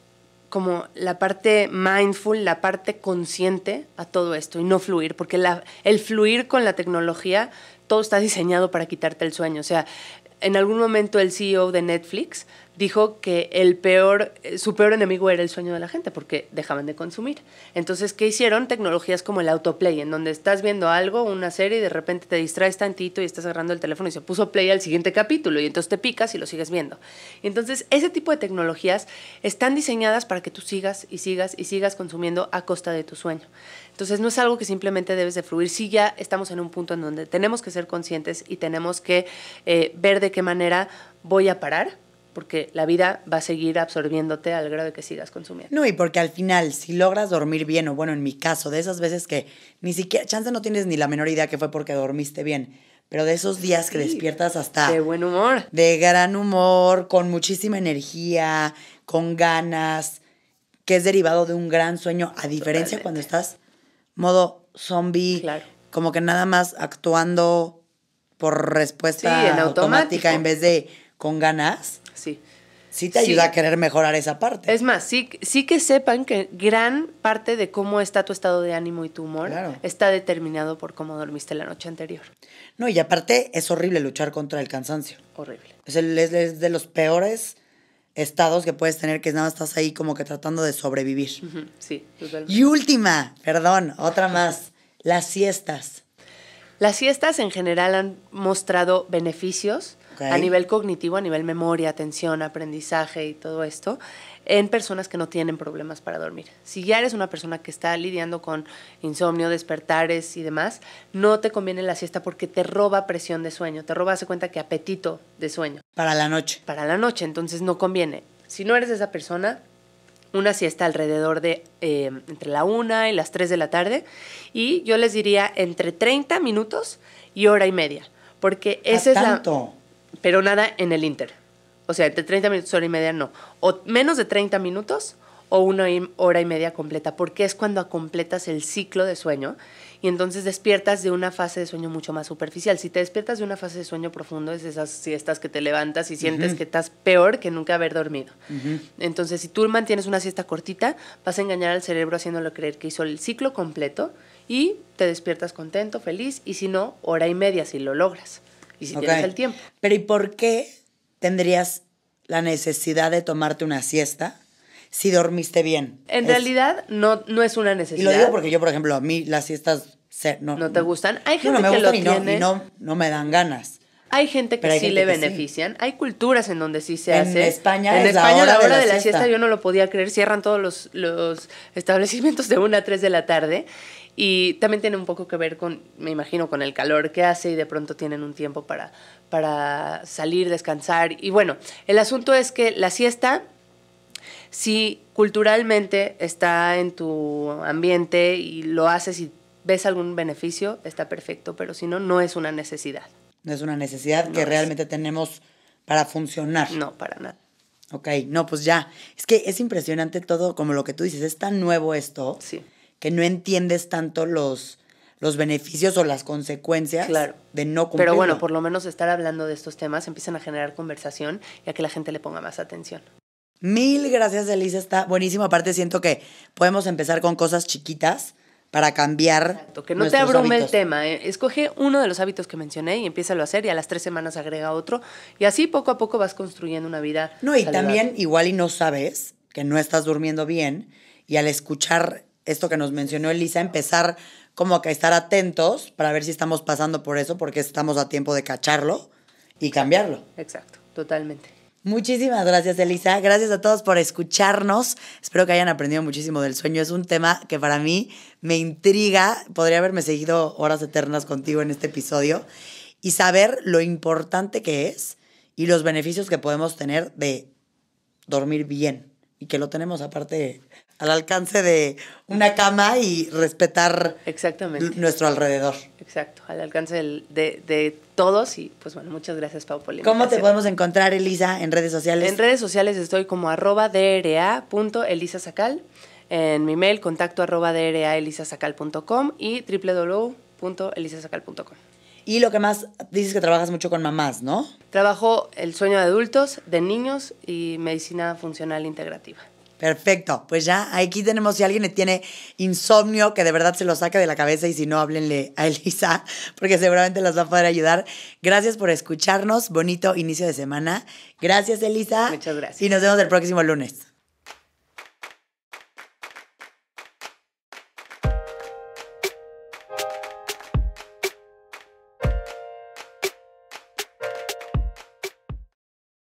como la parte mindful, la parte consciente a todo esto y no fluir, porque el fluir con la tecnología, todo está diseñado para quitarte el sueño. O sea, en algún momento el CEO de Netflix dijo que su peor enemigo era el sueño de la gente porque dejaban de consumir. Entonces, ¿qué hicieron? Tecnologías como el autoplay, en donde estás viendo algo, una serie, y de repente te distraes tantito y estás agarrando el teléfono y se puso play al siguiente capítulo y entonces te picas y lo sigues viendo. Entonces, ese tipo de tecnologías están diseñadas para que tú sigas y sigas y sigas consumiendo a costa de tu sueño. Entonces, no es algo que simplemente debes de fluir. Sí, ya estamos en un punto en donde tenemos que ser conscientes y tenemos que ver de qué manera voy a parar, porque la vida va a seguir absorbiéndote al grado de que sigas consumiendo. No, y porque al final, si logras dormir bien, o bueno, en mi caso, de esas veces que ni siquiera, chance no tienes ni la menor idea que fue porque dormiste bien, pero de esos días que despiertas hasta... De buen humor. De gran humor, con muchísima energía, con ganas, que es derivado de un gran sueño, a diferencia cuando estás modo zombie, claro, como que nada más actuando por respuesta en automática en vez de con ganas. Sí te ayuda a querer mejorar esa parte. Es más, sí que sepan que gran parte de cómo está tu estado de ánimo y tu humor está determinado por cómo dormiste la noche anterior. No, y aparte es horrible luchar contra el cansancio. Horrible. Es de los peores estados que puedes tener, que nada más estás ahí como que tratando de sobrevivir. Uh-huh. Sí, totalmente. Y última, otra más, las siestas. Las siestas en general han mostrado beneficios a nivel cognitivo, a nivel memoria, atención, aprendizaje y todo esto, en personas que no tienen problemas para dormir. Si ya eres una persona que está lidiando con insomnio, despertares y demás, no te conviene la siesta porque te roba presión de sueño, te roba, hace cuenta que apetito de sueño. Para la noche. Para la noche, entonces no conviene. Si no eres esa persona, una siesta alrededor de entre la 1 y las 3 de la tarde, y yo les diría entre 30 minutos y hora y media, porque esa es tanto. Pero nada en el inter. O sea, entre 30 minutos y hora y media no. O menos de 30 minutos o 1 hora y media completa, porque es cuando completas el ciclo de sueño y entonces despiertas de una fase de sueño mucho más superficial. Si te despiertas de una fase de sueño profundo, es esas siestas que te levantas y sientes que estás peor que nunca haber dormido. Entonces, si tú mantienes una siesta cortita, vas a engañar al cerebro haciéndolo creer que hizo el ciclo completo y te despiertas contento, feliz, y si no, hora y media si lo logras. Y si tienes el tiempo. Pero ¿y por qué tendrías la necesidad de tomarte una siesta si dormiste bien? En realidad no es una necesidad. Y lo digo porque yo, por ejemplo, a mí las siestas... ¿No te gustan? Hay gente no me que gustan lo tiene. No me dan ganas. Hay gente que Pero hay sí gente le que sí. benefician. Hay culturas en donde sí se En hace. España en es la España hora la hora de de la la siesta siesta. yo no lo podía creer. Cierran todos los establecimientos de 1 a 3 de la tarde. Y también tiene un poco que ver con, me imagino, con el calor que hace y de pronto tienen un tiempo para salir, descansar. Y bueno, el asunto es que la siesta, si culturalmente está en tu ambiente y lo haces y ves algún beneficio, está perfecto, pero si no, no es una necesidad. No es una necesidad No que es. realmente tenemos para funcionar. No, para nada. Ok, no, pues ya. Es que es impresionante todo, como lo que tú dices, es tan nuevo esto Sí. que no entiendes tanto los beneficios o las consecuencias Claro. de no cumplirlo. Pero bueno, por lo menos estar hablando de estos temas empiezan a generar conversación y a que la gente le ponga más atención. Mil gracias, Elisa, está buenísimo. Aparte siento que podemos empezar con cosas chiquitas para cambiar Exacto, que no te nuestros abrume hábitos. el tema. Escoge uno de los hábitos que mencioné y empiézalo a hacer y a las 3 semanas agrega otro. Y así poco a poco vas construyendo una vida No, y saludable. también igual y no sabes que no estás durmiendo bien y al escuchar esto que nos mencionó Elisa, empezar como que a estar atentos para ver si estamos pasando por eso, porque estamos a tiempo de cacharlo y cambiarlo. Exacto, totalmente. Muchísimas gracias, Elisa. Gracias a todos por escucharnos. Espero que hayan aprendido muchísimo del sueño. Es un tema que para mí me intriga. Podría haberme seguido horas eternas contigo en este episodio y saber lo importante que es y los beneficios que podemos tener de dormir bien y que lo tenemos aparte al alcance de una cama y respetar Exactamente. nuestro alrededor. Exacto, al alcance de todos. Y pues bueno, muchas gracias, Pau, por la ¿Cómo te invitación. podemos encontrar, Elisa, en redes sociales? En redes sociales estoy como @dra.elisasacal. En mi mail, contacto @draelisasacal.com y www.elisasacal.com. Y lo que más dices que trabajas mucho con mamás, ¿no? Trabajo el sueño de adultos, de niños y medicina funcional integrativa. Perfecto, pues ya aquí tenemos, si alguien le tiene insomnio, que de verdad se lo saque de la cabeza y si no, háblenle a Elisa, porque seguramente las va a poder ayudar. Gracias por escucharnos, bonito inicio de semana. Gracias, Elisa. Muchas gracias. Y nos vemos el próximo lunes.